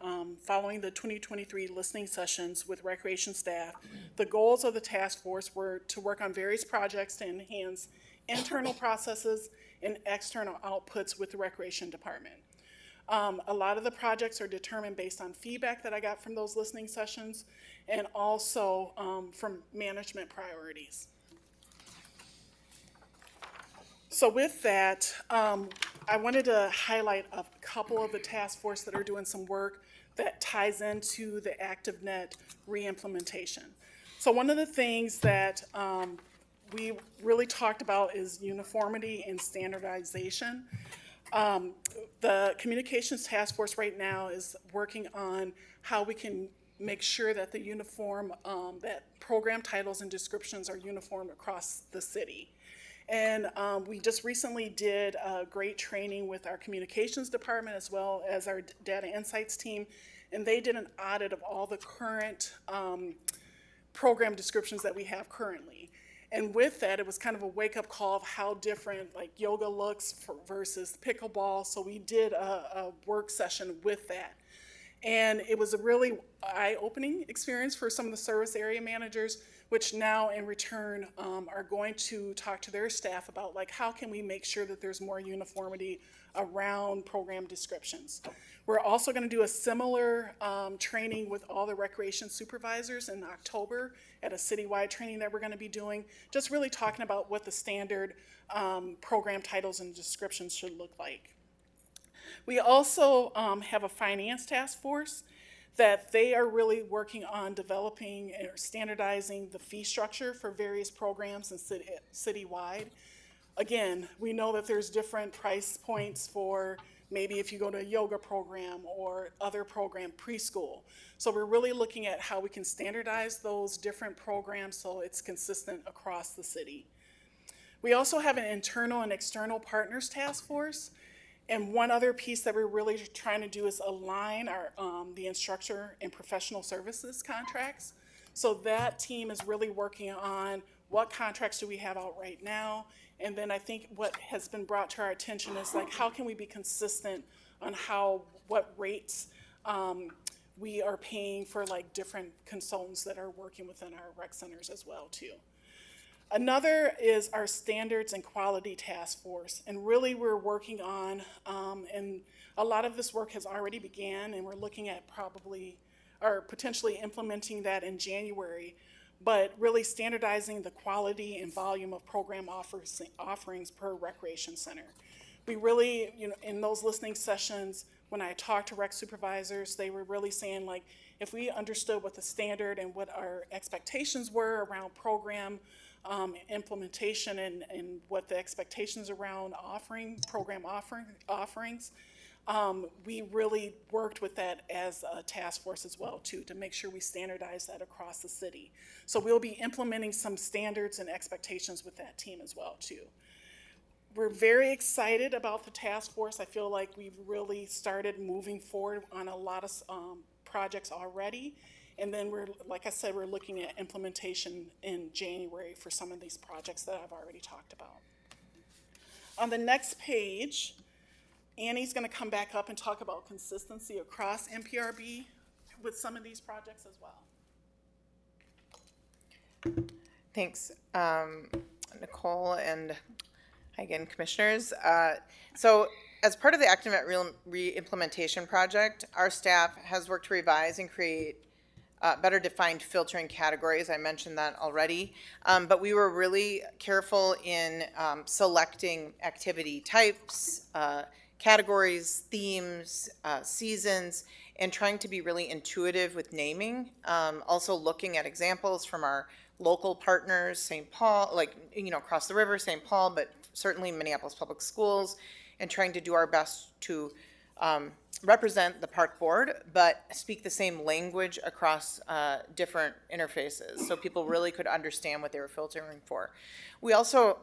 following the 2023 listening sessions with recreation staff, the goals of the task force were to work on various projects to enhance internal processes and external outputs with the recreation department. A lot of the projects are determined based on feedback that I got from those listening sessions and also from management priorities. So with that, I wanted to highlight a couple of the task force that are doing some work that ties into the ActiveNet re-implementation. So one of the things that we really talked about is uniformity and standardization. The communications task force right now is working on how we can make sure that the uniform, that program titles and descriptions are uniform across the city. And we just recently did a great training with our communications department as well as our data insights team, and they did an audit of all the current program descriptions that we have currently. And with that, it was kind of a wake-up call of how different like yoga looks versus pickleball. So we did a work session with that. And it was a really eye-opening experience for some of the service area managers, which now in return are going to talk to their staff about like how can we make sure that there's more uniformity around program descriptions. We're also going to do a similar training with all the recreation supervisors in October at a citywide training that we're going to be doing, just really talking about what the standard program titles and descriptions should look like. We also have a finance task force that they are really working on developing or standardizing the fee structure for various programs and citywide. Again, we know that there's different price points for maybe if you go to a yoga program or other program, preschool. So we're really looking at how we can standardize those different programs so it's consistent across the city. We also have an internal and external partners task force. And one other piece that we're really trying to do is align our the instructor and professional services contracts. So that team is really working on what contracts do we have out right now. And then I think what has been brought to our attention is like how can we be consistent on what rates we are paying for like different consultants that are working within our rec centers as well too. Another is our standards and quality task force, and really we're working on, and a lot of this work has already began, and we're looking at probably, or potentially implementing that in January, but really standardizing the quality and volume of program offerings per recreation center. We really, in those listening sessions, when I talked to rec supervisors, they were really saying, like, if we understood what the standard and what our expectations were around program implementation and what the expectations around offerings, we really worked with that as a task force as well, too, to make sure we standardize that across the city. So we'll be implementing some standards and expectations with that team as well, too. We're very excited about the task force. I feel like we've really started moving forward on a lot of projects already. And then like I said, we're looking at implementation in January for some of these projects that I've already talked about. On the next page, Annie's going to come back up and talk about consistency across MPRB with some of these projects as well. Thanks, Nicole, and hi again, commissioners. So as part of the ActiveNet re-implementation project, our staff has worked to revise and create better defined filtering categories. I mentioned that already. But we were really careful in selecting activity types, categories, themes, seasons, and trying to be really intuitive with naming. Also looking at examples from our local partners, St. Paul, across the river, St. Paul, but certainly Minneapolis Public Schools, and trying to do our best to represent the park board, but speak the same language across different interfaces, so people really could understand what they were filtering for. We also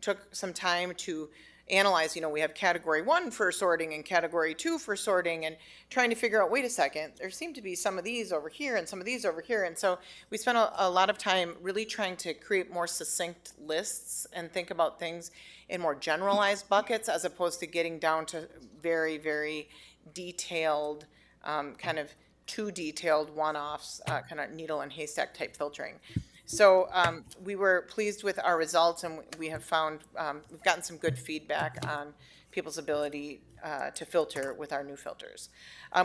took some time to analyze, we have category 1 for sorting and category 2 for sorting, and trying to figure out, wait a second, there seem to be some of these over here and some of these over here. And so we spent a lot of time really trying to create more succinct lists and think about things in more generalized buckets, as opposed to getting down to very, very detailed, kind of too detailed one-offs, kind of needle and haystack type filtering. So we were pleased with our results, and we have found, we've gotten some good feedback on people's ability to filter with our new filters.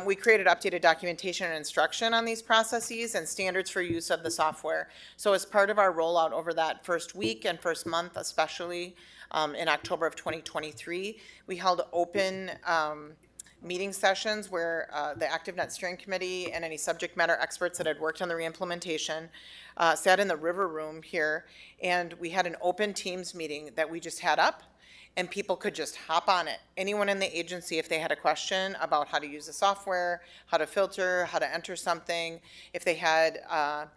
We created updated documentation and instruction on these processes and standards for use of the software. So as part of our rollout over that first week and first month, especially in October of 2023, we held open meeting sessions where the ActiveNet Steering Committee and any subject matter experts that had worked on the reimplementation sat in the river room here, and we had an open Teams meeting that we just had up, and people could just hop on it. Anyone in the agency, if they had a question about how to use the software, how to filter, how to enter something, if they had a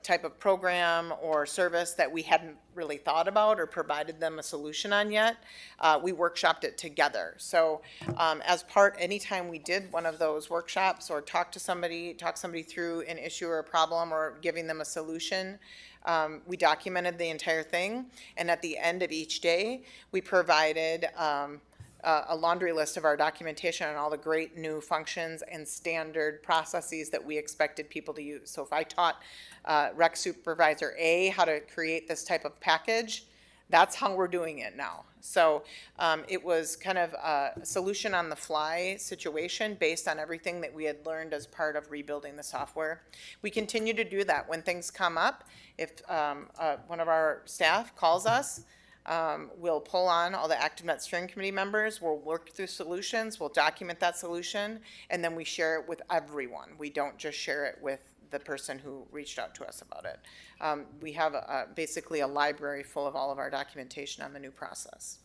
type of program or service that we hadn't really thought about or provided them a solution on yet, we workshopped it together. So as part, anytime we did one of those workshops or talk somebody through an issue or a problem or giving them a solution, we documented the entire thing. And at the end of each day, we provided a laundry list of our documentation and all the great new functions and standard processes that we expected people to use. So if I taught Rec Supervisor A how to create this type of package, that's how we're doing it now. So it was kind of a solution on the fly situation based on everything that we had learned as part of rebuilding the software. We continue to do that when things come up. If one of our staff calls us, we'll pull on all the ActiveNet Steering Committee members, we'll work through solutions, we'll document that solution, and then we share it with everyone. We don't just share it with the person who reached out to us about it. We have basically a library full of all of our documentation on the new process.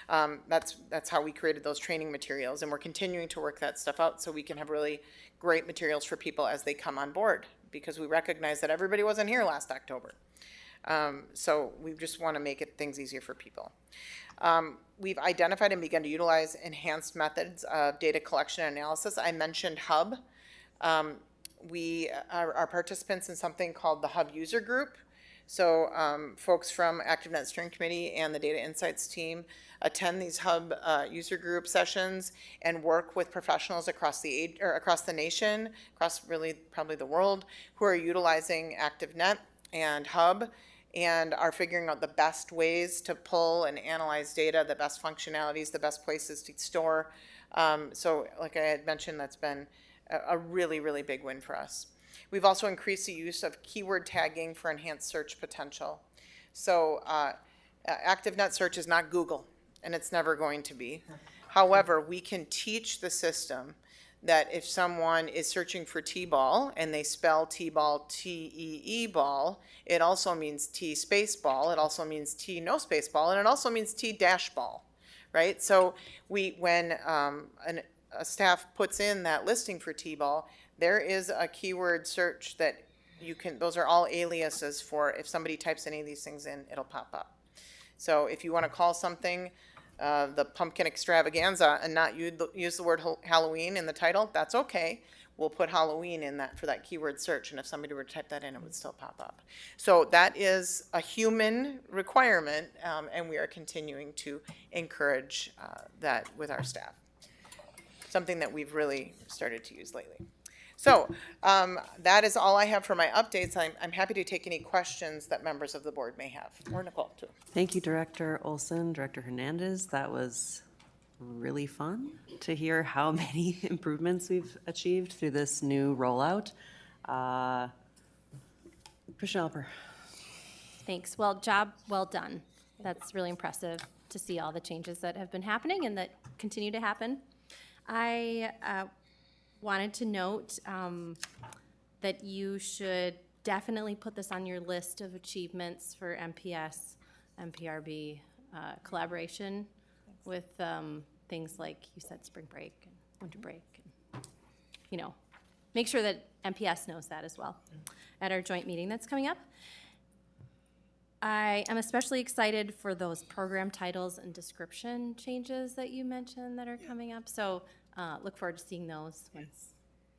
That's how we created those training materials, and we're continuing to work that stuff out so we can have really great materials for people as they come on board, because we recognize that everybody wasn't here last October. So we just want to make things easier for people. We've identified and begun to utilize enhanced methods of data collection and analysis. I mentioned Hub. We are participants in something called the Hub User Group. So folks from ActiveNet Steering Committee and the Data Insights team attend these Hub User Group sessions and work with professionals across the nation, across really probably the world, who are utilizing ActiveNet and Hub, and are figuring out the best ways to pull and analyze data, the best functionalities, the best places to store. So like I had mentioned, that's been a really, really big win for us. We've also increased the use of keyword tagging for enhanced search potential. So ActiveNet search is not Google, and it's never going to be. However, we can teach the system that if someone is searching for T-ball and they spell T-ball T-E-E ball, it also means T space ball, it also means T no space ball, and it also means T dash ball, right? So when a staff puts in that listing for T-ball, there is a keyword search that you can, those are all aliases for if somebody types any of these things in, it'll pop up. So if you want to call something the pumpkin extravaganza and not use the word Halloween in the title, that's okay. We'll put Halloween in that for that keyword search, and if somebody were to type that in, it would still pop up. So that is a human requirement, and we are continuing to encourage that with our staff. Something that we've really started to use lately. So that is all I have for my updates. I'm happy to take any questions that members of the board may have, or Nicole too. Thank you, Director Olson, Director Hernandez. That was really fun to hear how many improvements we've achieved through this new rollout. Commissioner Alper. Thanks. Well, job well done. That's really impressive to see all the changes that have been happening and that continue to happen. I wanted to note that you should definitely put this on your list of achievements for MPS, MPRB collaboration with things like you said, spring break and winter break. And, you know, make sure that MPS knows that as well at our joint meeting that's coming up. I am especially excited for those program titles and description changes that you mentioned that are coming up. So look forward to seeing those when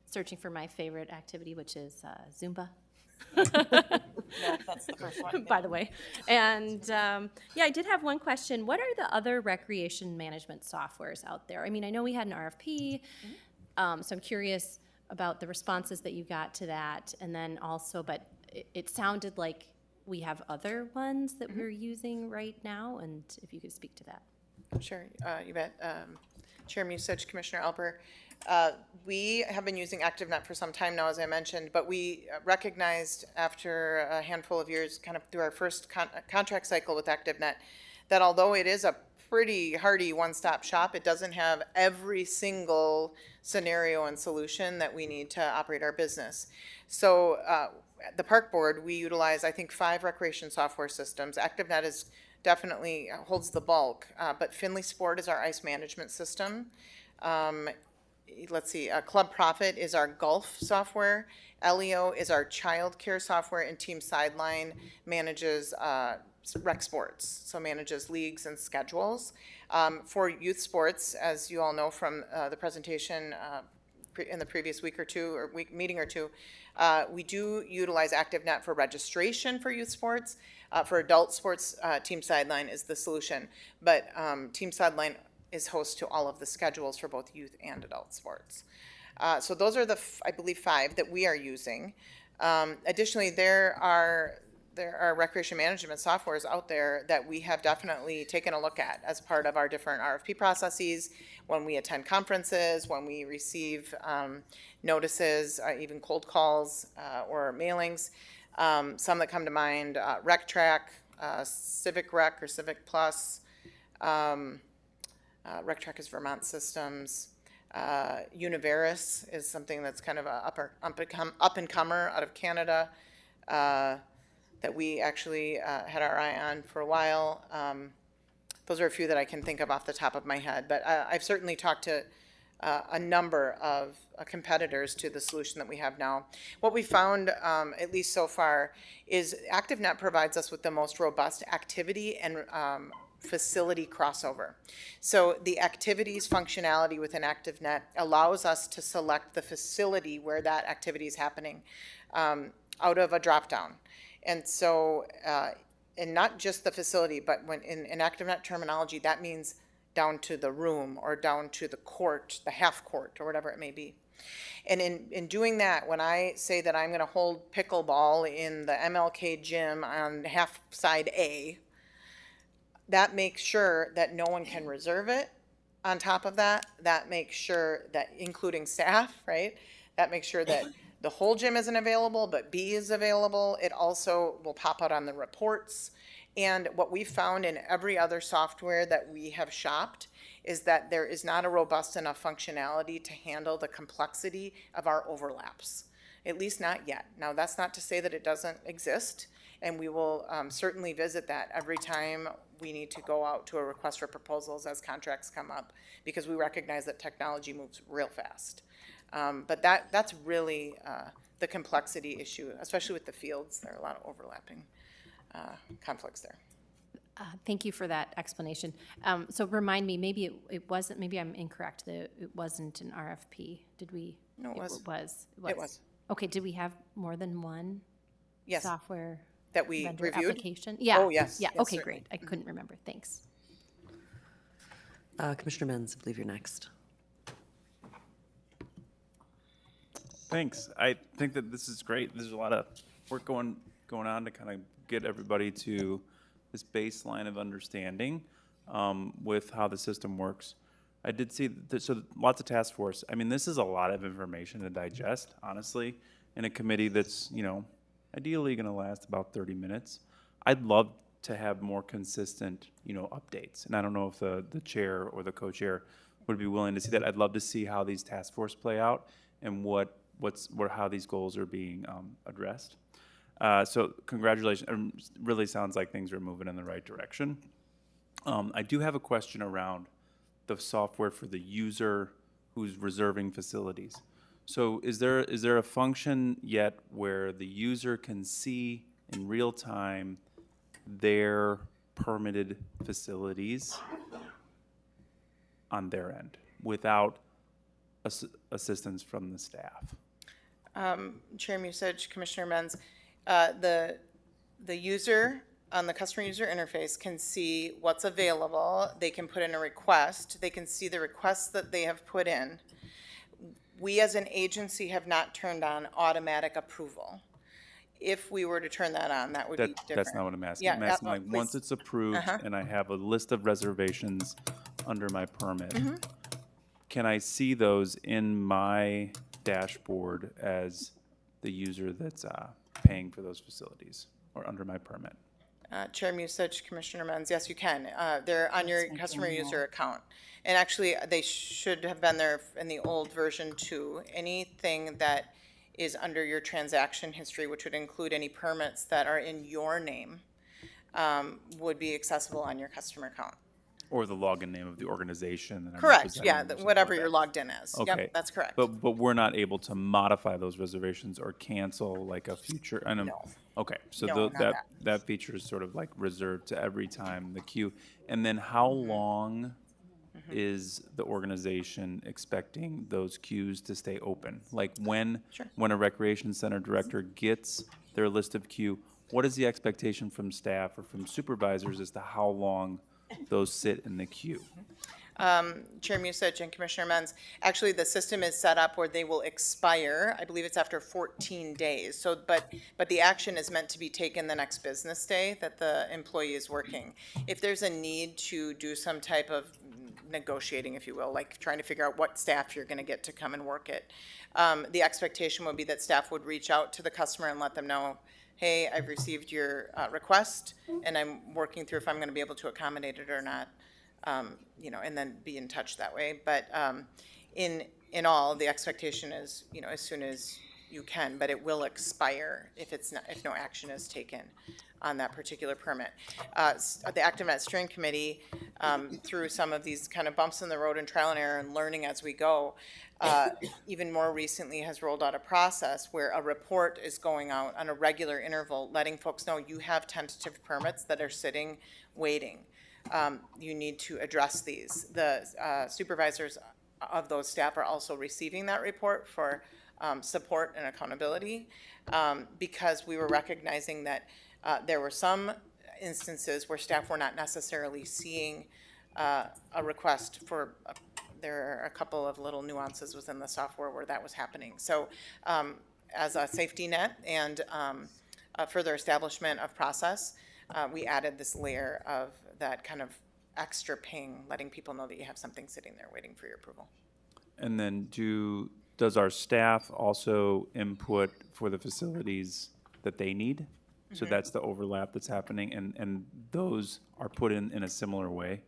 searching for my favorite activity, which is Zumba. No, that's the first one. By the way. And yeah, I did have one question. What are the other recreation management softwares out there? I mean, I know we had an RFP, so I'm curious about the responses that you got to that. And then also, but it sounded like we have other ones that we're using right now, and if you could speak to that. Sure, you bet. Chair Musich, Commissioner Alper. We have been using ActiveNet for some time now, as I mentioned, but we recognized after a handful of years, kind of through our first contract cycle with ActiveNet, that although it is a pretty hardy one-stop shop, it doesn't have every single scenario and solution that we need to operate our business. So at the Park Board, we utilize, I think, 5 recreation software systems. ActiveNet is definitely holds the bulk, but Finley Sport is our ice management system. Let's see, Club Profit is our golf software. Elio is our child care software, and Team Sideline manages rec sports, so manages leagues and schedules. For youth sports, as you all know from the presentation in the previous week or two, or meeting or two, we do utilize ActiveNet for registration for youth sports. For adult sports, Team Sideline is the solution, but Team Sideline is host to all of the schedules for both youth and adult sports. So those are the, I believe, 5 that we are using. Additionally, there are recreation management softwares out there that we have definitely taken a look at as part of our different RFP processes, when we attend conferences, when we receive notices, even cold calls or mailings. Some that come to mind, Rec Track, Civic Rec or Civic Plus, Rec Track is Vermont Systems. Univeris is something that's kind of a up and comer out of Canada that we actually had our eye on for a while. Those are a few that I can think of off the top of my head, but I've certainly talked to a number of competitors to the solution that we have now. What we found, at least so far, is ActiveNet provides us with the most robust activity and facility crossover. So the activities functionality within ActiveNet allows us to select the facility where that activity is happening out of a drop-down. And so, and not just the facility, but when in ActiveNet terminology, that means down to the room or down to the court, the half court, or whatever it may be. And in doing that, when I say that I'm going to hold pickleball in the MLK gym on half side A, that makes sure that no one can reserve it. On top of that, that makes sure that, including staff, right? That makes sure that the whole gym isn't available, but B is available. It also will pop out on the reports. And what we found in every other software that we have shopped is that there is not a robust enough functionality to handle the complexity of our overlaps, at least not yet. Now, that's not to say that it doesn't exist, and we will certainly visit that every time we need to go out to a request for proposals as contracts come up, because we recognize that technology moves real fast. But that's really the complexity issue, especially with the fields. There are a lot of overlapping conflicts there. Thank you for that explanation. So remind me, maybe it wasn't, maybe I'm incorrect, that it wasn't an RFP. Did we? No, it was. It was. It was. Okay, did we have more than one Yes. software That we vendor reviewed? application? Yeah. Oh, yes. Yeah, Yes, okay, certainly. great. I couldn't remember. Thanks. Commissioner Menz, I believe you're next. Thanks. I think that this is great. There's a lot of work going on to kind of get everybody to this baseline of understanding with how the system works. I did see that, so lots of task force. I mean, this is a lot of information to digest, honestly, in a committee that's, you know, ideally going to last about 30 minutes. I'd love to have more consistent, you know, updates. And I don't know if the chair or the co-chair would be willing to see that. I'd love to see how these task force play out and how these goals are being addressed. So congratulations. It really sounds like things are moving in the right direction. I do have a question around the software for the user who's reserving facilities. So is there a function yet where the user can see in real time their permitted facilities on their end without assistance from the staff? Chair Musich, Commissioner Menz, the user on the customer user interface can see what's available. They can put in a request. They can see the requests that they have put in. We as an agency have not turned on automatic approval. If we were to turn that on, that would be different. That's not what I'm asking. Yeah, I'm asking, oh, like, once please. it's approved and I have a list of reservations under my permit, can I see those in my dashboard as the user that's paying for those facilities or under my permit? Chair Musich, Commissioner Menz, yes, you can. They're on your customer user account. And actually, they should have been there in the old version too. Anything that is under your transaction history, which would include any permits that are in your name, would be accessible on your customer account. Or the login name of the organization that I'm Correct, representing yeah, or something whatever like you're that. logged in as. Okay. Yep, that's correct. But we're not able to modify those reservations or cancel like a future, No. Okay, so No, not that feature is sort of like reserved to every time the queue. And then how long is the organization expecting those queues to stay open? Like when a recreation center director gets their list of queue, what is the expectation from staff or from supervisors as to how long those sit in the queue? Chair Musich and Commissioner Menz, actually, the system is set up where they will expire. I believe it's after 14 days. So, but the action is meant to be taken the next business day that the employee is working. If there's a need to do some type of negotiating, if you will, like trying to figure out what staff you're going to get to come and work it, the expectation would be that staff would reach out to the customer and let them know, hey, I've received your request, and I'm working through if I'm going to be able to accommodate it or not. You know, and then be in touch that way. But in all, the expectation is, you know, as soon as you can, but it will expire if no action is taken on that particular permit. The ActiveNet Steering Committee, through some of these kind of bumps in the road and trial and error and learning as we go, even more recently has rolled out a process where a report is going out on a regular interval, letting folks know you have tentative permits that are sitting, waiting. You need to address these. The supervisors of those staff are also receiving that report for support and accountability because we were recognizing that there were some instances where staff were not necessarily seeing a request for, there are a couple of little nuances within the software where that was happening. So as a safety net and a further establishment of process, we added this layer of that kind of extra ping, letting people know that you have something sitting there waiting for your approval. And then does our staff also input for the facilities that they need? So that's the overlap that's happening, and those are put in a similar way?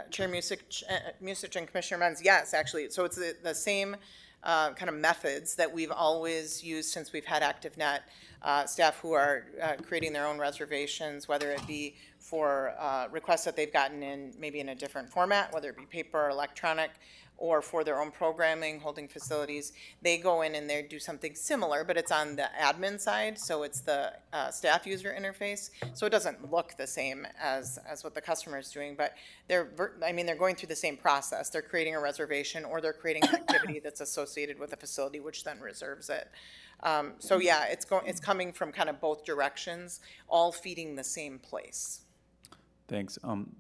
Chair Musich and Commissioner Menz, yes, actually. So it's the same kind of methods that we've always used since we've had ActiveNet. Staff who are creating their own reservations, whether it be for requests that they've gotten in maybe in a different format, whether it be paper or electronic, or for their own programming, holding facilities, they go in and they do something similar, but it's on the admin side, so it's the staff user interface. So it doesn't look the same as what the customer is doing, but they're going through the same process. They're creating a reservation, or they're creating an activity that's associated with a facility, which then reserves it. So yeah, it's coming from kind of both directions, all feeding the same place. Thanks.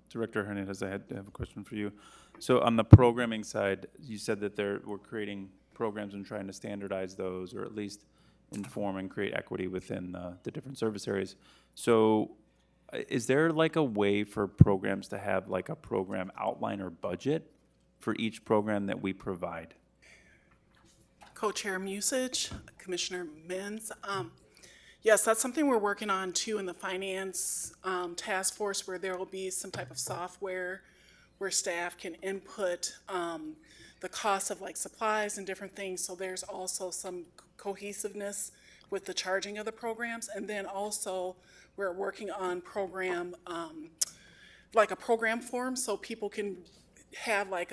Director Hernandez, I have a question for you. So on the programming side, you said that we're creating programs and trying to standardize those, or at least inform and create equity within the different service areas. So is there like a way for programs to have like a program outline or budget for each program that we provide? Co-Chair Musich, Commissioner Menz. Yes, that's something we're working on too in the finance task force, where there will be some type of software where staff can input the cost of like supplies and different things. So there's also some cohesiveness with the charging of the programs. And then also we're working on program, like a program form, so people can have like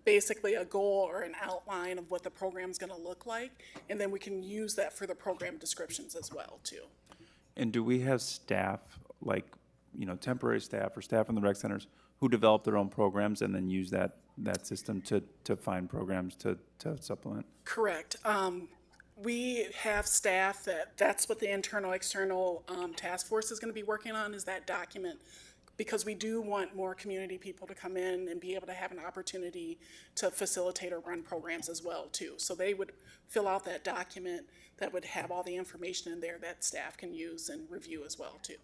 basically a goal or an outline of what the program's gonna look like. And then we can use that for the program descriptions as well too. And do we have staff, like, temporary staff or staff in the rec centers who develop their own programs and then use that system to find programs to supplement? Correct. We have staff that's what the internal, external task force is going to be working on, is that document, because we do want more community people to come in and be able to have an opportunity to facilitate or run programs as well too. So they would fill out that document that would have all the information in there that staff can use and review as well too.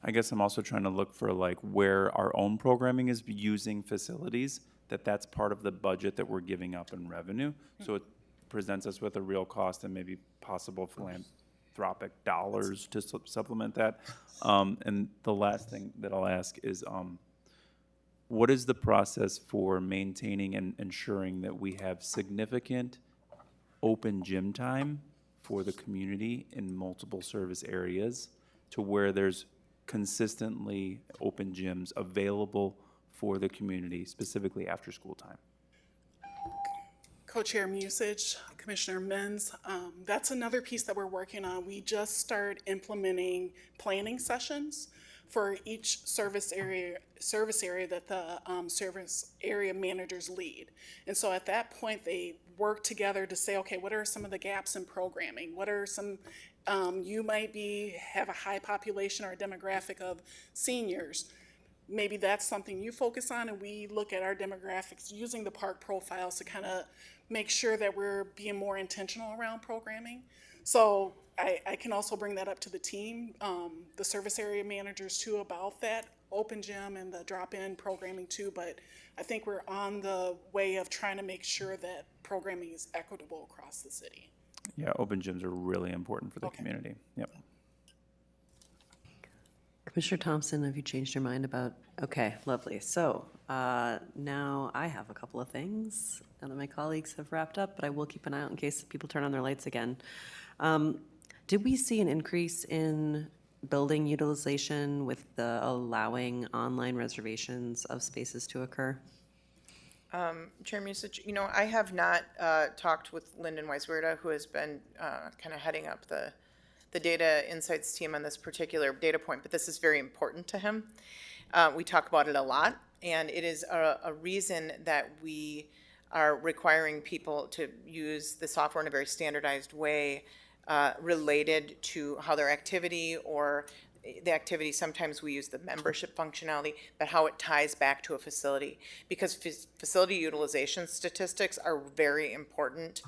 I guess I'm also trying to look for like where our own programming is using facilities, that's part of the budget that we're giving up in revenue. So it presents us with a real cost and maybe possible philanthropic dollars to supplement that. And the last thing that I'll ask is, what is the process for maintaining and ensuring that we have significant open gym time for the community in multiple service areas, to where there's consistently open gyms available for the community, specifically after school time? Co-Chair Musich, Commissioner Menz, that's another piece that we're working on. We just started implementing planning sessions for each service area that the service area managers lead. And so at that point, they work together to say, okay, what are some of the gaps in programming? What are some, you might have a high population or a demographic of seniors. Maybe that's something you focus on, and we look at our demographics using the park profiles to kind of make sure that we're being more intentional around programming. So I can also bring that up to the team, the service area managers too, about that open gym and the drop-in programming too. But I think we're on the way of trying to make sure that programming is equitable across the city. Yeah, open gyms are really important for the community. Yep. Commissioner Thompson, have you changed your mind about, okay, lovely. So now I have a couple of things that my colleagues have wrapped up, but I will keep an eye out in case people turn on their lights again. Did we see an increase in building utilization with the allowing online reservations of spaces to occur? Chair Musich, I have not talked with Lyndon Weiswerda, who has been kind of heading up the data insights team on this particular data point, but this is very important to him. We talk about it a lot, and it is a reason that we are requiring people to use the software in a very standardized way related to how their activity, or the activity, sometimes we use the membership functionality, but how it ties back to a facility. Because facility utilization statistics are very important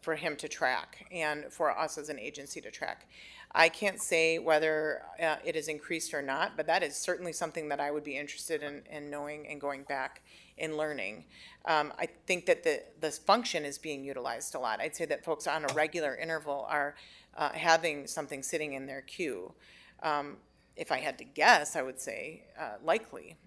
for him to track and for us as an agency to track. I can't say whether it is increased or not, but that is certainly something that I would be interested in knowing and going back and learning. I think that this function is being utilized a lot. I'd say that folks on a regular interval are having something sitting in their queue. If I had to guess, I would say likely.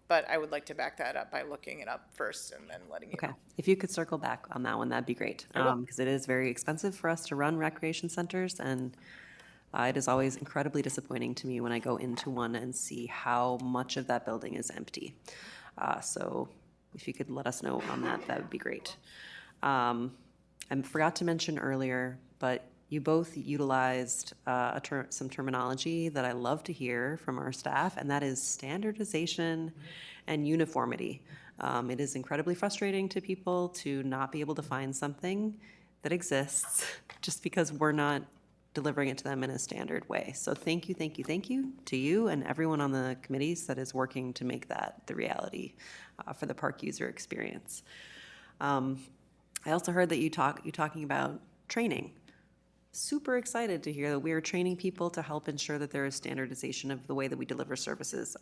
But I would like to back that up by looking it up first and then letting you Okay, know. if you could circle back on that one, that'd be great. Because it is very expensive for us to run recreation centers, and it is always incredibly disappointing to me when I go into one and see how much of that building is empty. So if you could let us know on that, that would be great. I forgot to mention earlier, but you both utilized some terminology that I love to hear from our staff, and that is standardization and uniformity. It is incredibly frustrating to people to not be able to find something that exists just because we're not delivering it to them in a standard way. So thank you to you and everyone on the committees that is working to make that the reality for the park user experience. I also heard that you're talking about training. Super excited to hear that we are training people to help ensure that there is standardization of the way that we deliver services.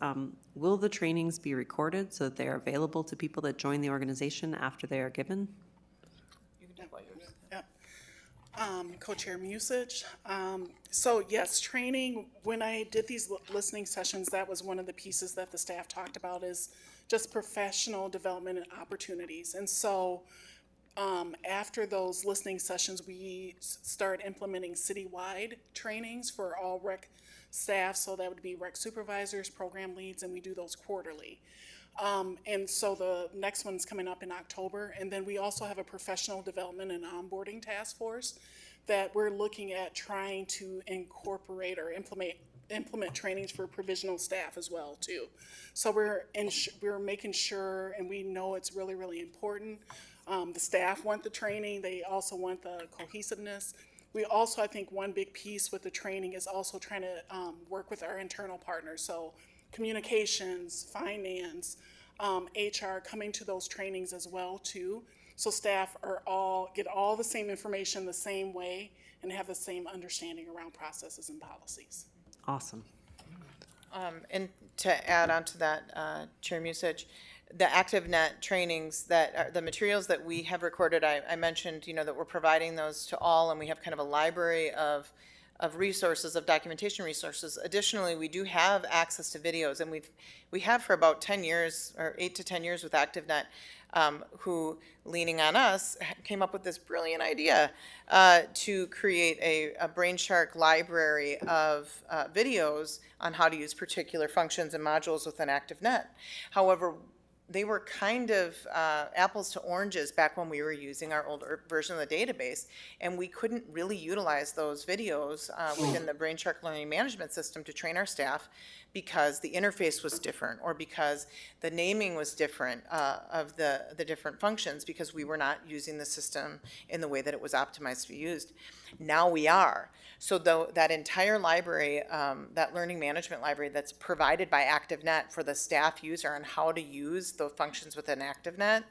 Will the trainings be recorded so that they are available to people that join the organization after they are given? Yep. Co-chair Musich. So yes, training, when I did these listening sessions, that was one of the pieces that the staff talked about is just professional development and opportunities. And so after those listening sessions, we start implementing citywide trainings for all rec staff. So that would be rec supervisors, program leads, and we do those quarterly. And so the next one's coming up in October. And then we also have a professional development and onboarding task force that we're looking at trying to incorporate or implement trainings for provisional staff as well too. So we're making sure, and we know it's really, really important. The staff want the training. They also want the cohesiveness. We also, I think one big piece with the training is also trying to work with our internal partners. So communications, finance, HR, coming to those trainings as well too. So staff get all the same information the same way and have the same understanding around processes and policies. Awesome. And to add on to that, Chair Musich, the ActiveNet trainings that are the materials that we have recorded, I mentioned, that we're providing those to all, and we have kind of a library of resources, of documentation resources. Additionally, we do have access to videos, and we have for about 10 years, or 8 to 10 years with ActiveNet, who, leaning on us, came up with this brilliant idea to create a Brainshark library of videos on how to use particular functions and modules within ActiveNet. However, they were kind of apples to oranges back when we were using our older version of the database, and we couldn't really utilize those videos within the Brainshark Learning Management System to train our staff because the interface was different or because the naming was different of the different functions because we were not using the system in the way that it was optimized to be used. Now we are. So that entire library, that learning management library that's provided by ActiveNet for the staff user on how to use the functions within ActiveNet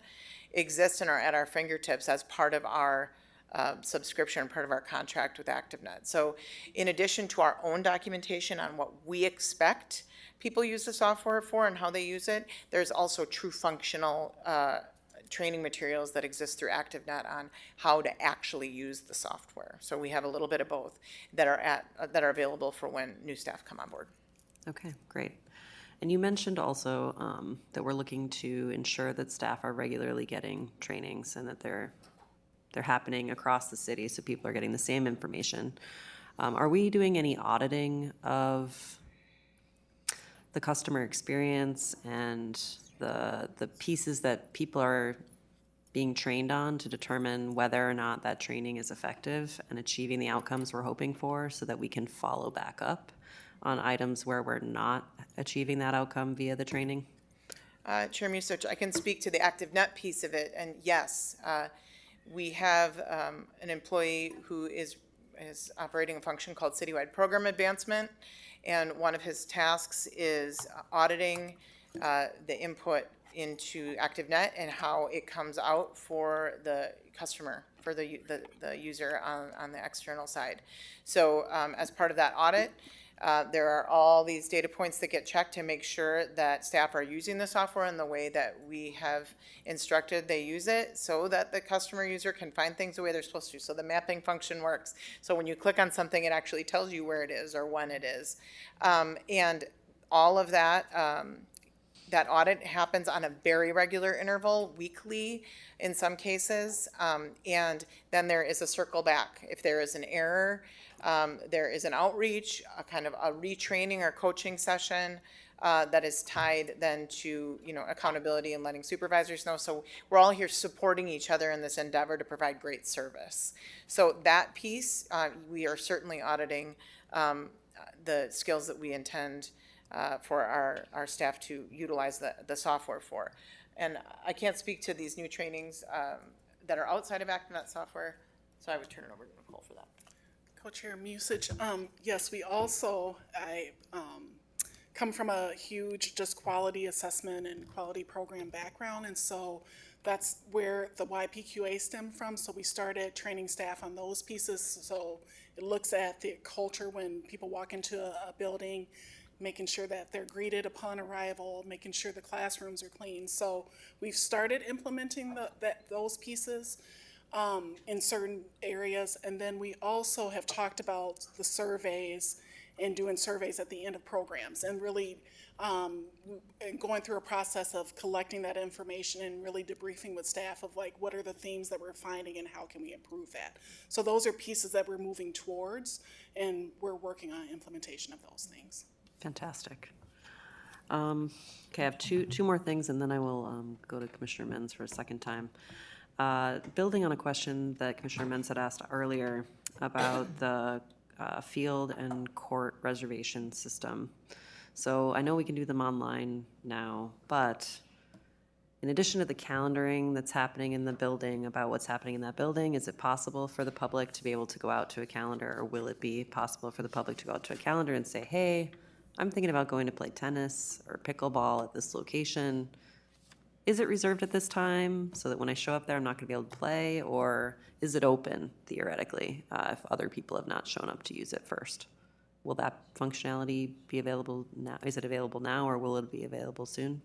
exists and are at our fingertips as part of our subscription, part of our contract with ActiveNet. So in addition to our own documentation on what we expect people use the software for and how they use it, there's also true functional training materials that exist through ActiveNet on how to actually use the software. So we have a little bit of both that are available for when new staff come on board. Okay, great. And you mentioned also that we're looking to ensure that staff are regularly getting trainings and that they're happening across the city so people are getting the same information. Are we doing any auditing of the customer experience and the pieces that people are being trained on to determine whether or not that training is effective and achieving the outcomes we're hoping for so that we can follow back up on items where we're not achieving that outcome via the training? Chair Musich, I can speak to the ActiveNet piece of it, and yes, we have an employee who is operating a function called Citywide Program Advancement, and one of his tasks is auditing the input into ActiveNet and how it comes out for the customer for the user on the external side. So as part of that audit, there are all these data points that get checked to make sure that staff are using the software in the way that we have instructed they use it, so that the customer user can find things the way they're supposed to. So the mapping function works. So when you click on something, it actually tells you where it is or when it is. And all of that, that audit happens on a very regular interval, weekly in some cases. And then there is a circle back. If there is an error, there is an outreach, a kind of a retraining or coaching session that is tied then to, accountability and letting supervisors know. So we're all here supporting each other in this endeavor to provide great service. So that piece, we are certainly auditing the skills that we intend for our staff to utilize the software for. And I can't speak to these new trainings that are outside of ActiveNet software, so I would turn it over to Nicole for that. Co-Chair Musich, yes, I come from a huge just quality assessment and quality program background, and so that's where the YPQA stemmed from. So we started training staff on those pieces. So it looks at the culture when people walk into a building, making sure that they're greeted upon arrival, making sure the classrooms are clean. So we've started implementing those pieces in certain areas. And then we also have talked about the surveys and doing surveys at the end of programs and really going through a process of collecting that information and really debriefing with staff of like, what are the themes that we're finding and how can we improve that? So those are pieces that we're moving towards, and we're working on implementation of those things. Fantastic. Okay, I have two more things, and then I will go to Commissioner Menz for a second time. Building on a question that Commissioner Menz had asked earlier about the field and court reservation system. So I know we can do them online now, but in addition to the calendaring that's happening in the building about what's happening in that building, is it possible for the public to be able to go out to a calendar, or will it be possible for the public to go out to a calendar and say, hey, I'm thinking about going to play tennis or pickleball at this location. Is it reserved at this time so that when I show up there, I'm not going to be able to play? Or is it open, theoretically, if other people have not shown up to use it first? Will that functionality be available now? Is it available now, or will it be available soon?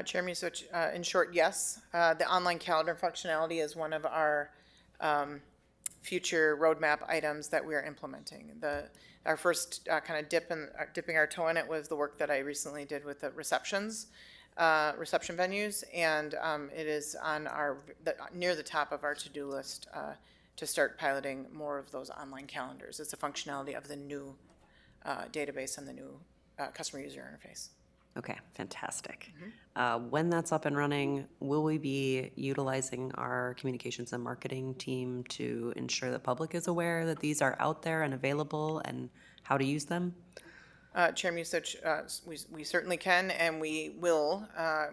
Chair Musich, in short, yes. The online calendar functionality is one of our future roadmap items that we are implementing. Our first kind of dipping our toe in it was the work that I recently did with the reception venues, and it is on near the top of our to-do list to start piloting more of those online calendars. It's a functionality of the new database and the new customer user interface. Okay, fantastic. When that's up and running, will we be utilizing our communications and marketing team to ensure the public is aware that these are out there and available and how to use them? Chair Musich, we certainly can, and we will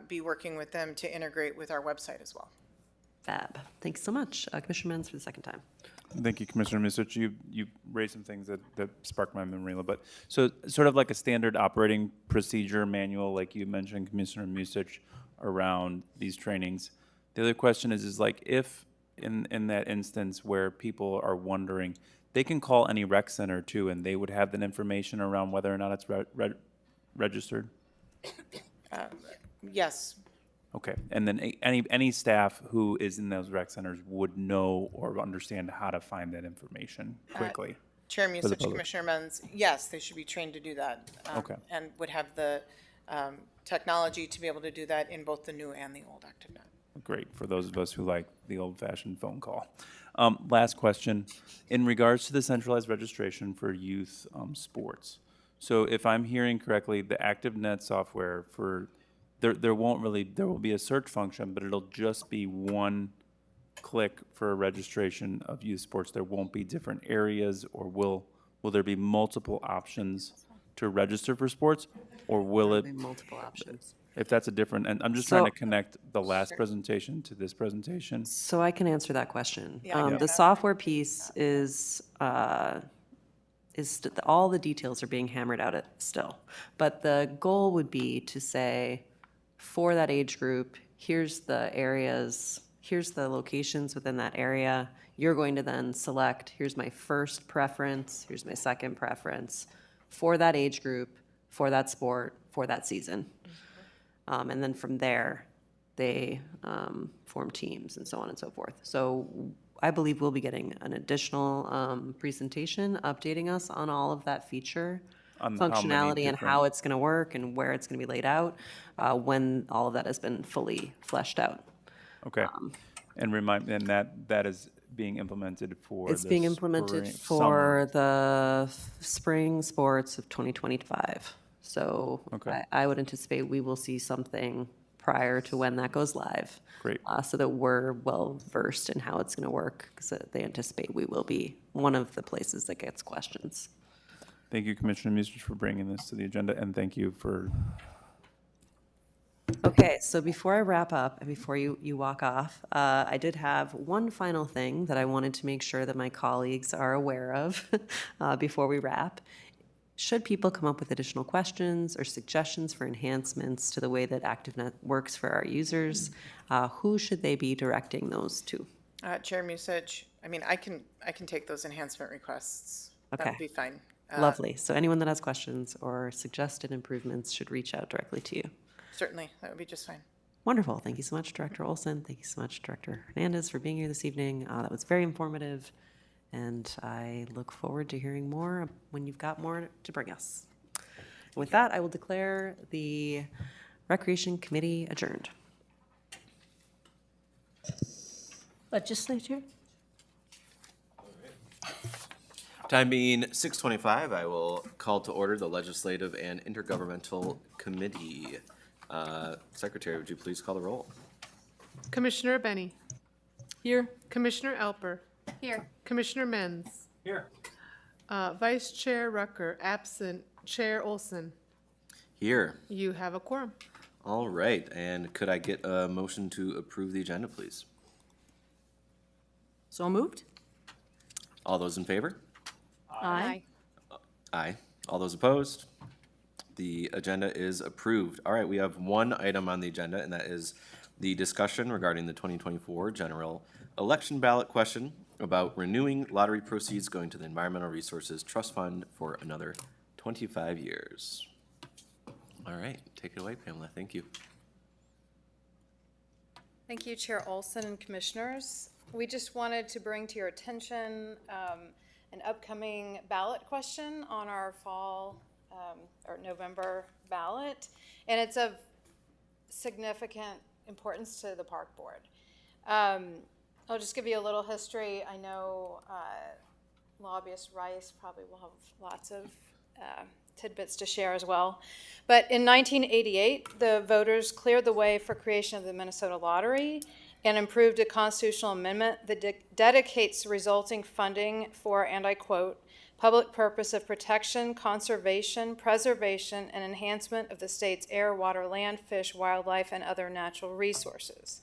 be working with them to integrate with our website as well. Fab. Thanks so much. Commissioner Menz for the second time. Thank you, Commissioner Musich. You raised some things that sparked my memory a little bit. So sort of like a standard operating procedure manual, like you mentioned, Commissioner Musich, around these trainings. The other question is like if in that instance where people are wondering, they can call any rec center too, and they would have that information around whether or not it's registered? Yes. Okay, and then any staff who is in those rec centers would know or understand how to find that information quickly? Chair Musich, Commissioner Menz, yes, they should be trained to do that. Okay. And would have the technology to be able to do that in both the new and the old ActiveNet. Great, for those of us who like the old-fashioned phone call. Last question, in regards to the centralized registration for youth sports. So if I'm hearing correctly, the ActiveNet software for there will be a search function, but it'll just be one click for a registration of youth sports. There won't be different areas, or will there be multiple options to register for sports, or will it? Multiple options. If that's a different, and I'm just trying to connect the last presentation to this presentation. So I can answer that question. Yeah. The software piece is all the details are being hammered out still. But the goal would be to say, for that age group, here's the areas, here's the locations within that area. You're going to then select, here's my first preference, here's my second preference for that age group, for that sport, for that season. And then from there, they form teams and so on and so forth. So I believe we'll be getting an additional presentation updating us on all of that feature On how many functionality and how different- it's going to work and where it's going to be laid out when all of that has been fully fleshed out. Okay. And that is being implemented for It's the being implemented spring- for the spring sports of 2025. So Okay. I would anticipate we will see something prior to when that goes live. Great. So that we're well versed in how it's going to work, because they anticipate we will be one of the places that gets questions. Thank you, Commissioner Musich, for bringing this to the agenda, and thank you for, Okay, so before I wrap up and before you walk off, I did have one final thing that I wanted to make sure that my colleagues are aware of before we wrap. Should people come up with additional questions or suggestions for enhancements to the way that ActiveNet works for our users, who should they be directing those to? Chair Musich, I mean, I can take those enhancement requests. That Okay. would be fine. Lovely. So anyone that has questions or suggested improvements should reach out directly to you. Certainly, that would be just fine. Wonderful. Thank you so much, Director Olson. Thank you so much, Director Hernandez, for being here this evening. That was very informative, and I look forward to hearing more when you've got more to bring us. With that, I will declare the Recreation Committee adjourned. Legislature? Time being 6:25, I will call to order the Legislative and Intergovernmental Committee. Secretary, would you please call the roll? Commissioner Benny. Here. Commissioner Alper. Here. Commissioner Menz. Here. Vice Chair Rucker, absent. Chair Olson. Here. You have a quorum. All right, and could I get a motion to approve the agenda, please? So moved? All those in favor? Aye. Aye. All those opposed? The agenda is approved. All right, we have one item on the agenda, and that is the discussion regarding the 2024 general election ballot question about renewing lottery proceeds going to the Environmental Resources Trust Fund for another 25 years. All right, take it away, Pamela. Thank you. Thank you, Chair Olson and Commissioners. We just wanted to bring to your attention an upcoming ballot question on our fall or November ballot, and it's of significant importance to the Park Board. I'll just give you a little history. I know lobbyist Rice probably will have lots of tidbits to share as well. But in 1988, the voters cleared the way for creation of the Minnesota Lottery and improved a constitutional amendment that dedicates the resulting funding for, and I quote, public purpose of protection, conservation, preservation, and enhancement of the state's air, water, land, fish, wildlife, and other natural resources.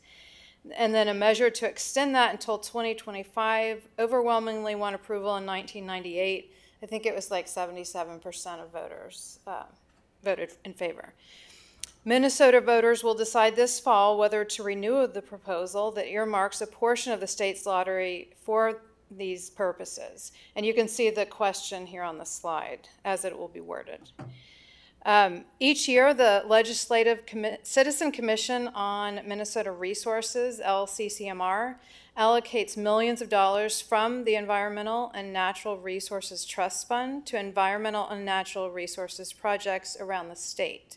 And then a measure to extend that until 2025 overwhelmingly won approval in 1998. I think it was like 77% of voters voted in favor. Minnesota voters will decide this fall whether to renew the proposal that earmarks a portion of the state's lottery for these purposes. And you can see the question here on the slide as it will be worded. Each year, the Legislative Citizen Commission on Minnesota Resources, LCCMR, allocates millions of dollars from the Environmental and Natural Resources Trust Fund to environmental and natural resources projects around the state.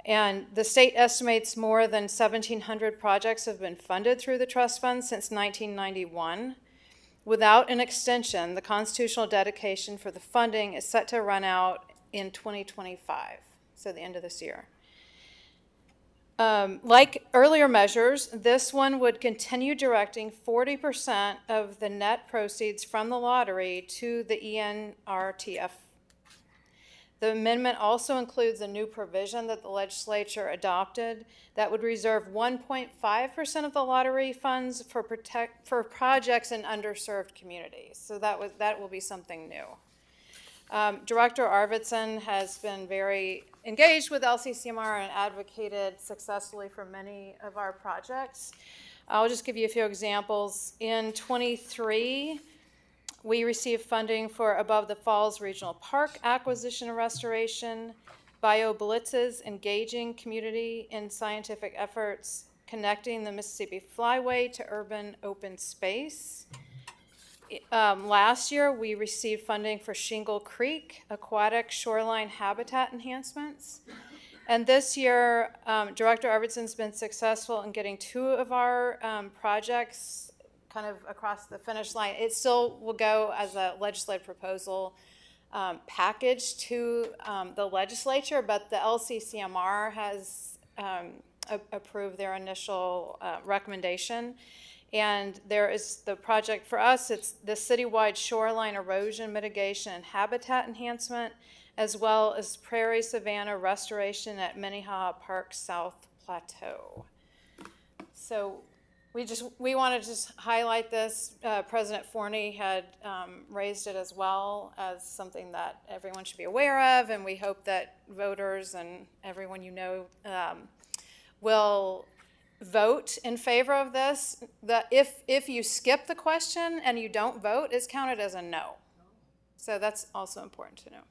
And the state estimates more than 1,700 projects have been funded through the trust fund since 1991. Without an extension, the constitutional dedication for the funding is set to run out in 2025, so the end of this year. Like earlier measures, this one would continue directing 40% of the net proceeds from the lottery to the ENRTF. The amendment also includes a new provision that the legislature adopted that would reserve 1.5% of the lottery funds for projects in underserved communities. So that will be something new. Director Arvidsson has been very engaged with LCCMR and advocated successfully for many of our projects. I'll just give you a few examples. In '23, we received funding for Above the Falls Regional Park acquisition and restoration, BioBlitz's engaging community in scientific efforts, connecting the Mississippi Flyway to urban open space. Last year, we received funding for Shingle Creek aquatic shoreline habitat enhancements. And this year, Director Arvidsson's been successful in getting 2 of our projects kind of across the finish line. It still will go as a legislative proposal package to the legislature, but the LCCMR has approved their initial recommendation. And there is the project for us, it's the citywide shoreline erosion mitigation and habitat enhancement, as well as prairie savanna restoration at Minnehaha Park South Plateau. So we want to just highlight this. President Forney had raised it as well as something that everyone should be aware of, and we hope that voters and everyone will vote in favor of this. If you skip the question and you don't vote, it's counted as a no. So that's also important to know.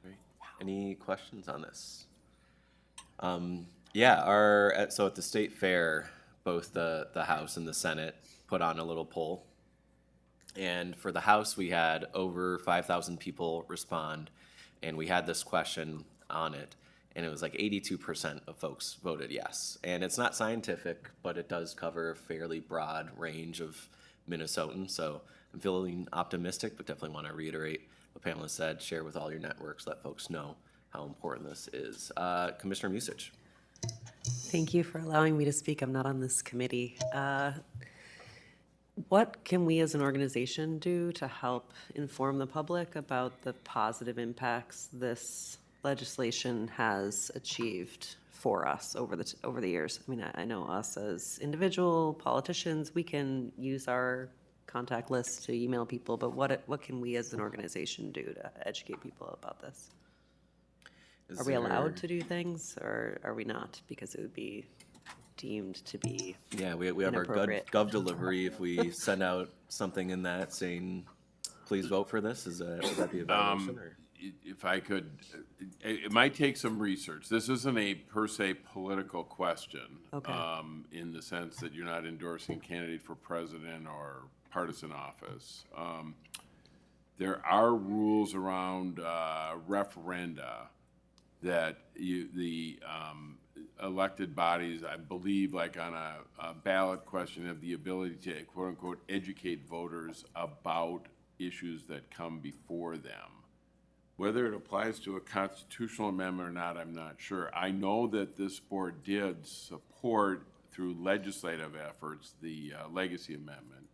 Great. Any questions on this? So at the state fair, both the House and the Senate put on a little poll. And for the House, we had over 5,000 people respond, and we had this question on it. And it was like 82% of folks voted yes. And it's not scientific, but it does cover a fairly broad range of Minnesotans. So I'm feeling optimistic, but definitely want to reiterate what Pamela said. Share with all your networks, let folks know how important this is. Commissioner Musich. Thank you for allowing me to speak. I'm not on this committee. What can we as an organization do to help inform the public about the positive impacts this legislation has achieved for us over the years? I mean, I know us as individual politicians, we can use our contact list to email people, but what can we as an organization do to educate people about this? Are we allowed to do things, or are we not? Because it would be deemed to be Yeah, we have our gov delivery. If we send out something in that saying, please vote for this, would that be a violation? Or? If I could, it might take some research. This isn't a per se political question. Okay. In the sense that you're not endorsing a candidate for president or partisan office. There are rules around referenda that the elected bodies, I believe, like on a ballot question, have the ability to quote unquote educate voters about issues that come before them. Whether it applies to a constitutional amendment or not, I'm not sure. I know that this board did support, through legislative efforts, the Legacy Amendment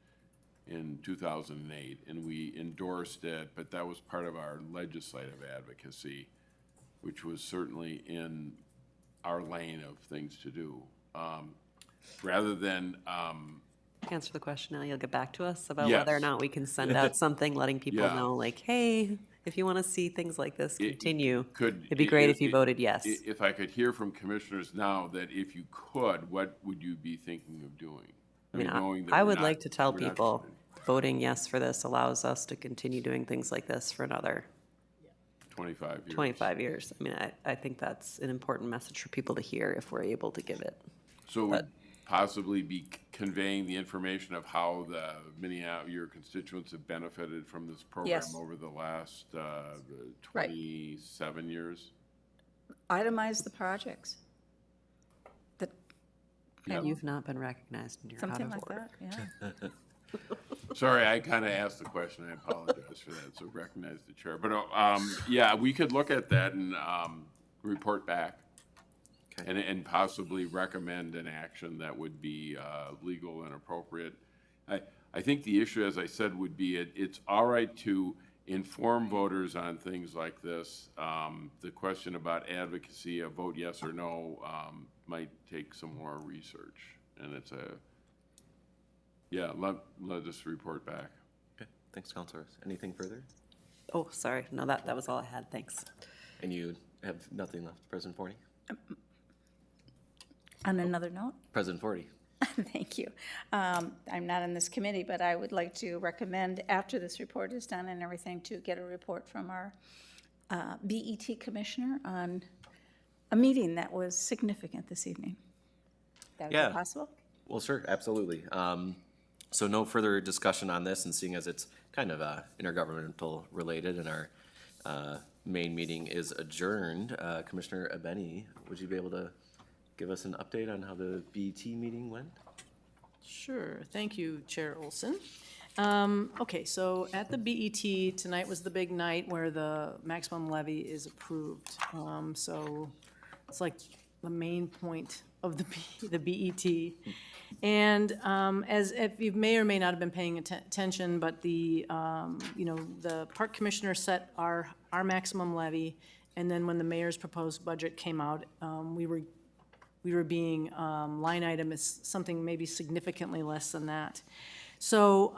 in 2008, and we endorsed it, but that was part of our legislative advocacy, which was certainly in our lane of things to do. Rather than answer the question now, you'll get back to us about Yes. whether or not we can send out something letting people Yeah. know, like, hey, if you want to see things like this continue, could it'd be great if you voted yes. If I could hear from commissioners now that if you could, what would you be thinking of doing? I mean, knowing that I we're would not- like to tell we're not- people, voting yes for this allows us to continue doing things like this for another 25 years. 25 years. I mean, I think that's an important message for people to hear if we're able to give it. So it would possibly be conveying the information of how your constituents have benefited from this program Yes. over the last Right. 27 years? Itemize the projects. That, Yeah. You've not been recognized in your out something of like order. that, yeah. Sorry, I kind of asked the question. I apologize for that. So recognize the chair. But yeah, we could look at that and report back. Okay. And possibly recommend an action that would be legal and appropriate. I think the issue, as I said, would be it's all right to inform voters on things like this. The question about advocacy, a vote yes or no, might take some more research. And it's let us report back. Okay, thanks, Councilors. Anything further? Oh, sorry. No, that was all I had. Thanks. And you have nothing left, President Forney? On another note, President Forty. thank you. I'm not on this committee, but I would like to recommend, after this report is done and everything, to get a report from our BET commissioner on a meeting that was significant this evening. That would Yeah. be possible? Well, sure, absolutely. So no further discussion on this, and seeing as it's kind of intergovernmental related and our main meeting is adjourned, Commissioner Abeni, would you be able to give us an update on how the BET meeting went? Sure. Thank you, Chair Olson. Okay, so at the BET, tonight was the big night where the maximum levy is approved. So it's like the main point of the BET. And as if you may or may not have been paying attention, but the the park commissioner set our maximum levy, and then when the mayor's proposed budget came out, we were being line item is something maybe significantly less than that. So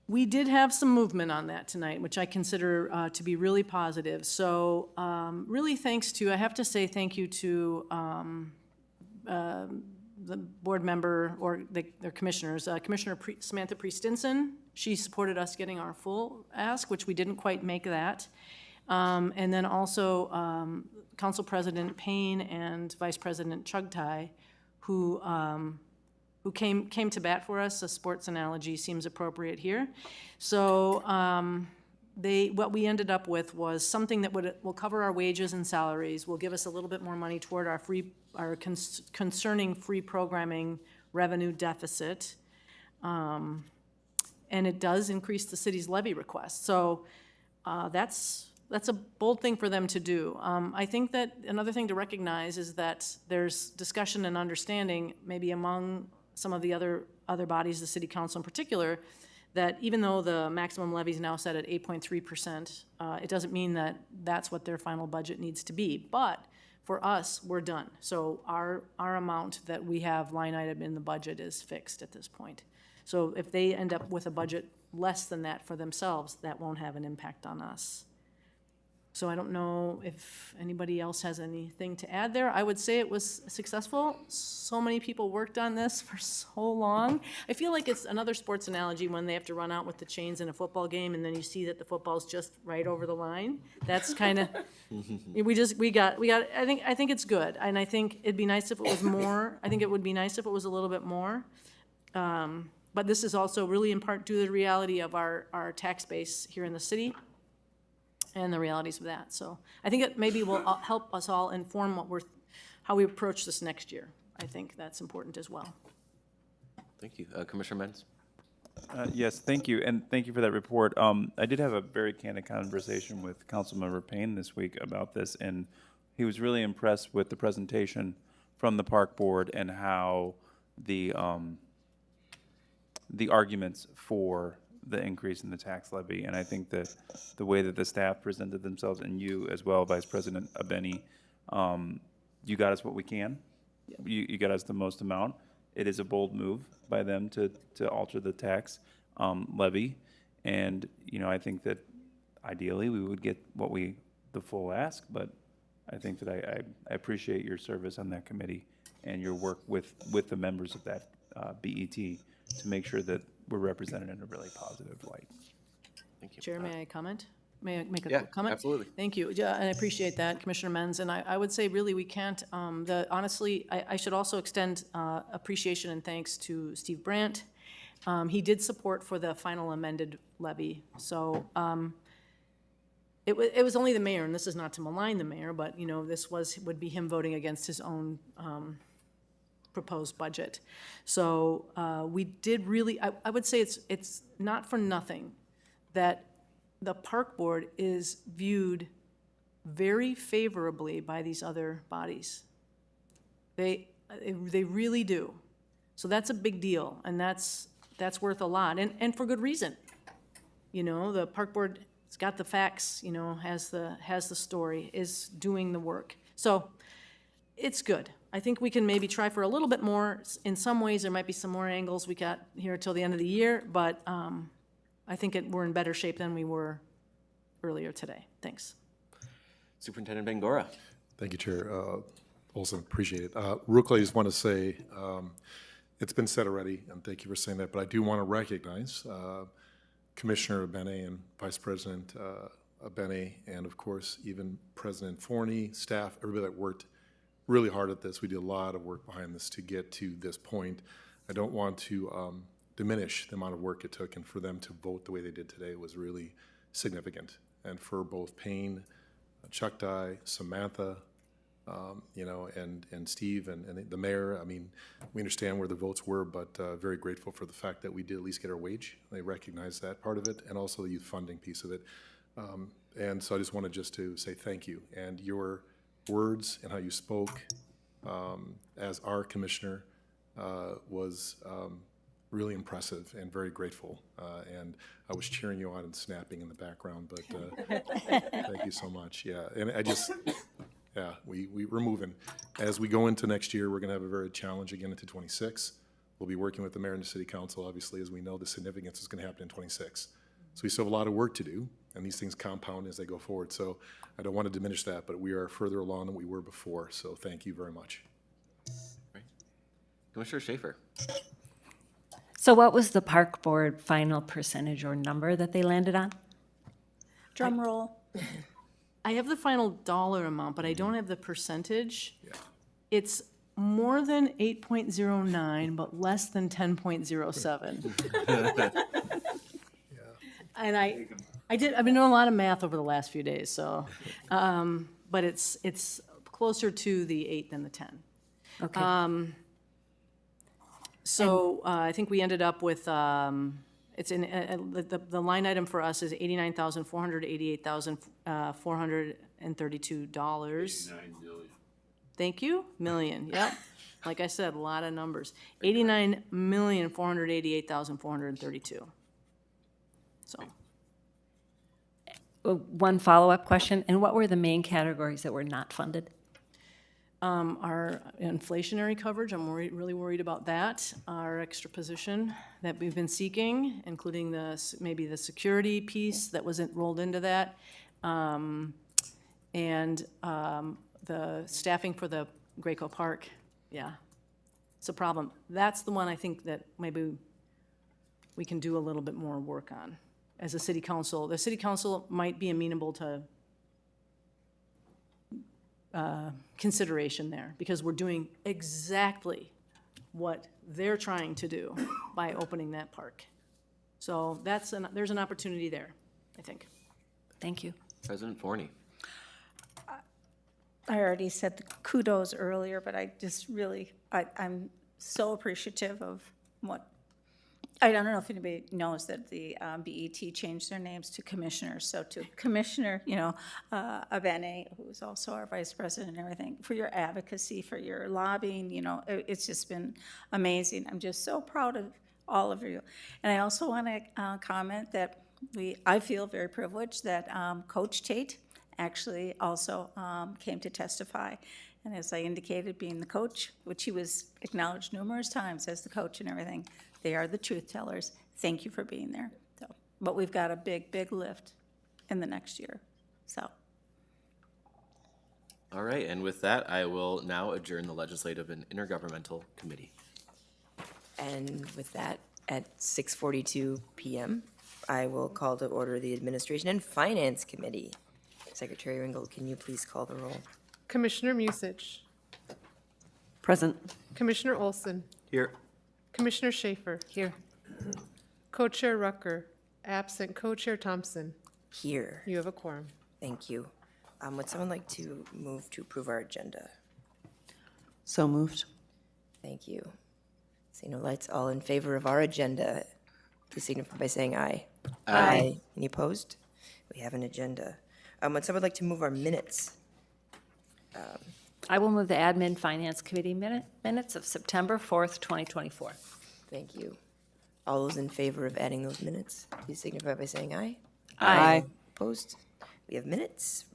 we did have some movement on that tonight, which I consider to be really positive. So really thanks to, I have to say thank you to the board member or their commissioners, Commissioner Samantha Priest-Stinson. She supported us getting our full ask, which we didn't quite make that. And then also Council President Payne and Vice President Chugtai, who came to bat for us. A sports analogy seems appropriate here. So what we ended up with was something that will cover our wages and salaries, will give us a little bit more money toward our concerning free programming revenue deficit. And it does increase the city's levy request. So that's a bold thing for them to do. I think that another thing to recognize is that there's discussion and understanding, maybe among some of the other bodies, the city council in particular, that even though the maximum levy is now set at 8.3%, it doesn't mean that that's what their final budget needs to be. But for us, we're done. So our amount that we have line item in the budget is fixed at this point. So if they end up with a budget less than that for themselves, that won't have an impact on us. So I don't know if anybody else has anything to add there. I would say it was successful. So many people worked on this for so long. I feel like it's another sports analogy when they have to run out with the chains in a football game and then you see that the football's just right over the line. That's kind of, we got, I think it's good. And I think it'd be nice if it was more. I think it would be nice if it was a little bit more. But this is also really in part due to the reality of our tax base here in the city and the realities of that. So I think it maybe will help us all inform how we approach this next year. I think that's important as well. Thank you. Commissioner Menz? Yes, thank you, and thank you for that report. I did have a very candid conversation with Councilmember Payne this week about this, and he was really impressed with the presentation from the park board and how the arguments for the increase in the tax levy. And I think that the way that the staff presented themselves, and you as well, Vice President Abeni, you got us what we can. You got us the most amount. It is a bold move by them to alter the tax levy. And, I think that ideally we would get the full ask, but I think that I appreciate your service on that committee and your work with the members of that BET to make sure that we're represented in a really positive light. Thank you. Chair, may I comment? May I make a Yeah, quick comment? absolutely. Thank you. Yeah, and I appreciate that, Commissioner Menz. And I would say really we can't, honestly, I should also extend appreciation and thanks to Steve Brandt. He did support for the final amended levy. So it was only the mayor, and this is not to malign the mayor, but this would be him voting against his own proposed budget. So we did really, I would say it's not for nothing that the park board is viewed very favorably by these other bodies. They really do. So that's a big deal, and that's worth a lot, and for good reason. The park board has got the facts, has the story, is doing the work. So it's good. I think we can maybe try for a little bit more. In some ways, there might be some more angles we got here till the end of the year, but I think we're in better shape than we were earlier today. Thanks. Superintendent Bangora. Thank you, Chair. Olson, appreciate it. Real quick, I just want to say, it's been said already, and thank you for saying that, but I do want to recognize Commissioner Abene and Vice President Abene, and of course, even President Forney, staff, everybody that worked really hard at this. We did a lot of work behind this to get to this point. I don't want to diminish the amount of work it took, and for them to vote the way they did today was really significant. And for both Payne, Chuck Dye, Samantha, and Steve and the mayor, I mean, we understand where the votes were, but very grateful for the fact that we did at least get our wage. They recognize that part of it, and also the youth funding piece of it. And so I just wanted to say thank you. And your words and how you spoke as our commissioner was really impressive and very grateful. And I was cheering you on and snapping in the background, but thank you so much. Yeah, and I just... Yeah, we're moving. As we go into next year, we're going to have a very challenge again into 26. We'll be working with the mayor and the city council. Obviously, as we know, the significance is going to happen in 26. So we still have a lot of work to do, and these things compound as they go forward. So I don't want to diminish that, but we are further along than we were before. So thank you very much. Great. Commissioner Schaefer. So what was the park board final percentage or number that they landed on? Drum roll. I have the final dollar amount, but I don't have the percentage. It's more than 8.09, but less than 10.07. And I've been doing a lot of math over the last few days, so, but it's closer to the 8 than the 10. Okay. So I think we ended up with, it's in, the line item for us is $89,488,432. $89 million. Thank you, million, yep. Like I said, a lot of numbers. $89,488,432. So. One follow-up question, and what were the main categories that were not funded? Our inflationary coverage, I'm really worried about that. Our extra position that we've been seeking, including maybe the security piece that wasn't rolled into that. And the staffing for the Graco Park, yeah, it's a problem. That's the one I think that maybe we can do a little bit more work on as a city council. The city council might be amenable to consideration there, because we're doing exactly what they're trying to do by opening that park. So there's an opportunity there, I think. Thank you. President Forney. I already said the kudos earlier, but I just really, I'm so appreciative of what, I don't know if anybody knows that the BET changed their names to commissioners. So to Commissioner, Abene, who's also our vice president and everything, for your advocacy, for your lobbying, it's just been amazing. I'm just so proud of all of you. And I also want to comment that I feel very privileged that Coach Tate actually also came to testify. And as I indicated, being the coach, which he was acknowledged numerous times as the coach and everything, they are the truth tellers. Thank you for being there. So, but we've got a big, big lift in the next year. So. All right, and with that, I will now adjourn the Legislative and Intergovernmental Committee. And with that, at 6:42 p.m., I will call to order the Administration and Finance Committee. Secretary Ringgold, can you please call the roll? Commissioner Musich. Present. Commissioner Olson. Here. Commissioner Schaefer. Here. Co-Chair Rucker. Absent. Co-Chair Thompson. Here. You have a quorum. Thank you. Would someone like to move to approve our agenda? So moved. Thank you. See no lights, all in favor of our agenda, please signify by saying aye. Aye. Any opposed? We have an agenda. Would someone like to move our minutes? I will move the Admin Finance Committee minutes of September 4th, 2024. Thank you. All those in favor of adding those minutes, please signify by saying aye. Aye. Opposed? We have minutes.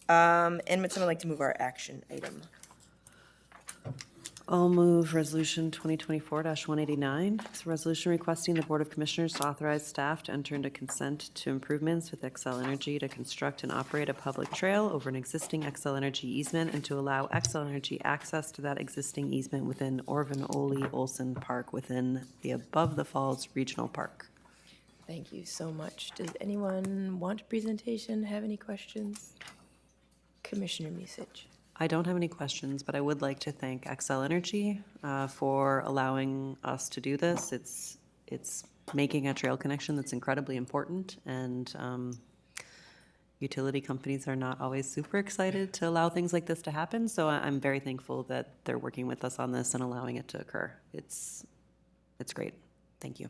And would someone like to move our action item? I'll move Resolution 2024-189. It's a resolution requesting the Board of Commissioners to authorize staff to enter into consent to improvements with Xcel Energy to construct and operate a public trail over an existing Xcel Energy easement and to allow Xcel Energy access to that existing easement within Orvin Ole Olson Park within the Above the Falls Regional Park. Thank you so much. Does anyone want a presentation, have any questions? Commissioner Musich. I don't have any questions, but I would like to thank Xcel Energy for allowing us to do this. It's making a trail connection that's incredibly important, and utility companies are not always super excited to allow things like this to happen, so I'm very thankful that they're working with us on this and allowing it to occur. It's great. Thank you.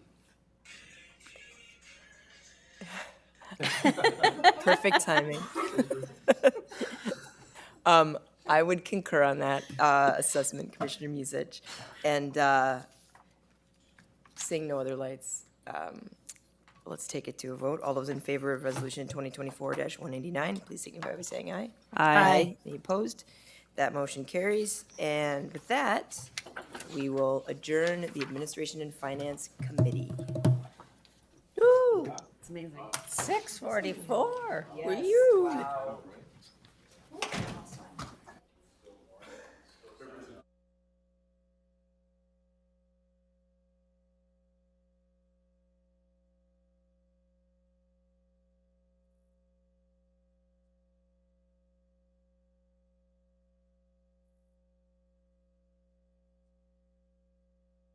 Perfect timing. I would concur on that assessment, Commissioner Musich. And seeing no other lights, let's take it to a vote. All those in favor of Resolution 2024-189, please signify by saying aye. Aye. Any opposed? That motion carries. And with that, we will adjourn the Administration and Finance Committee. Woo, It's amazing. 6:44. Woo!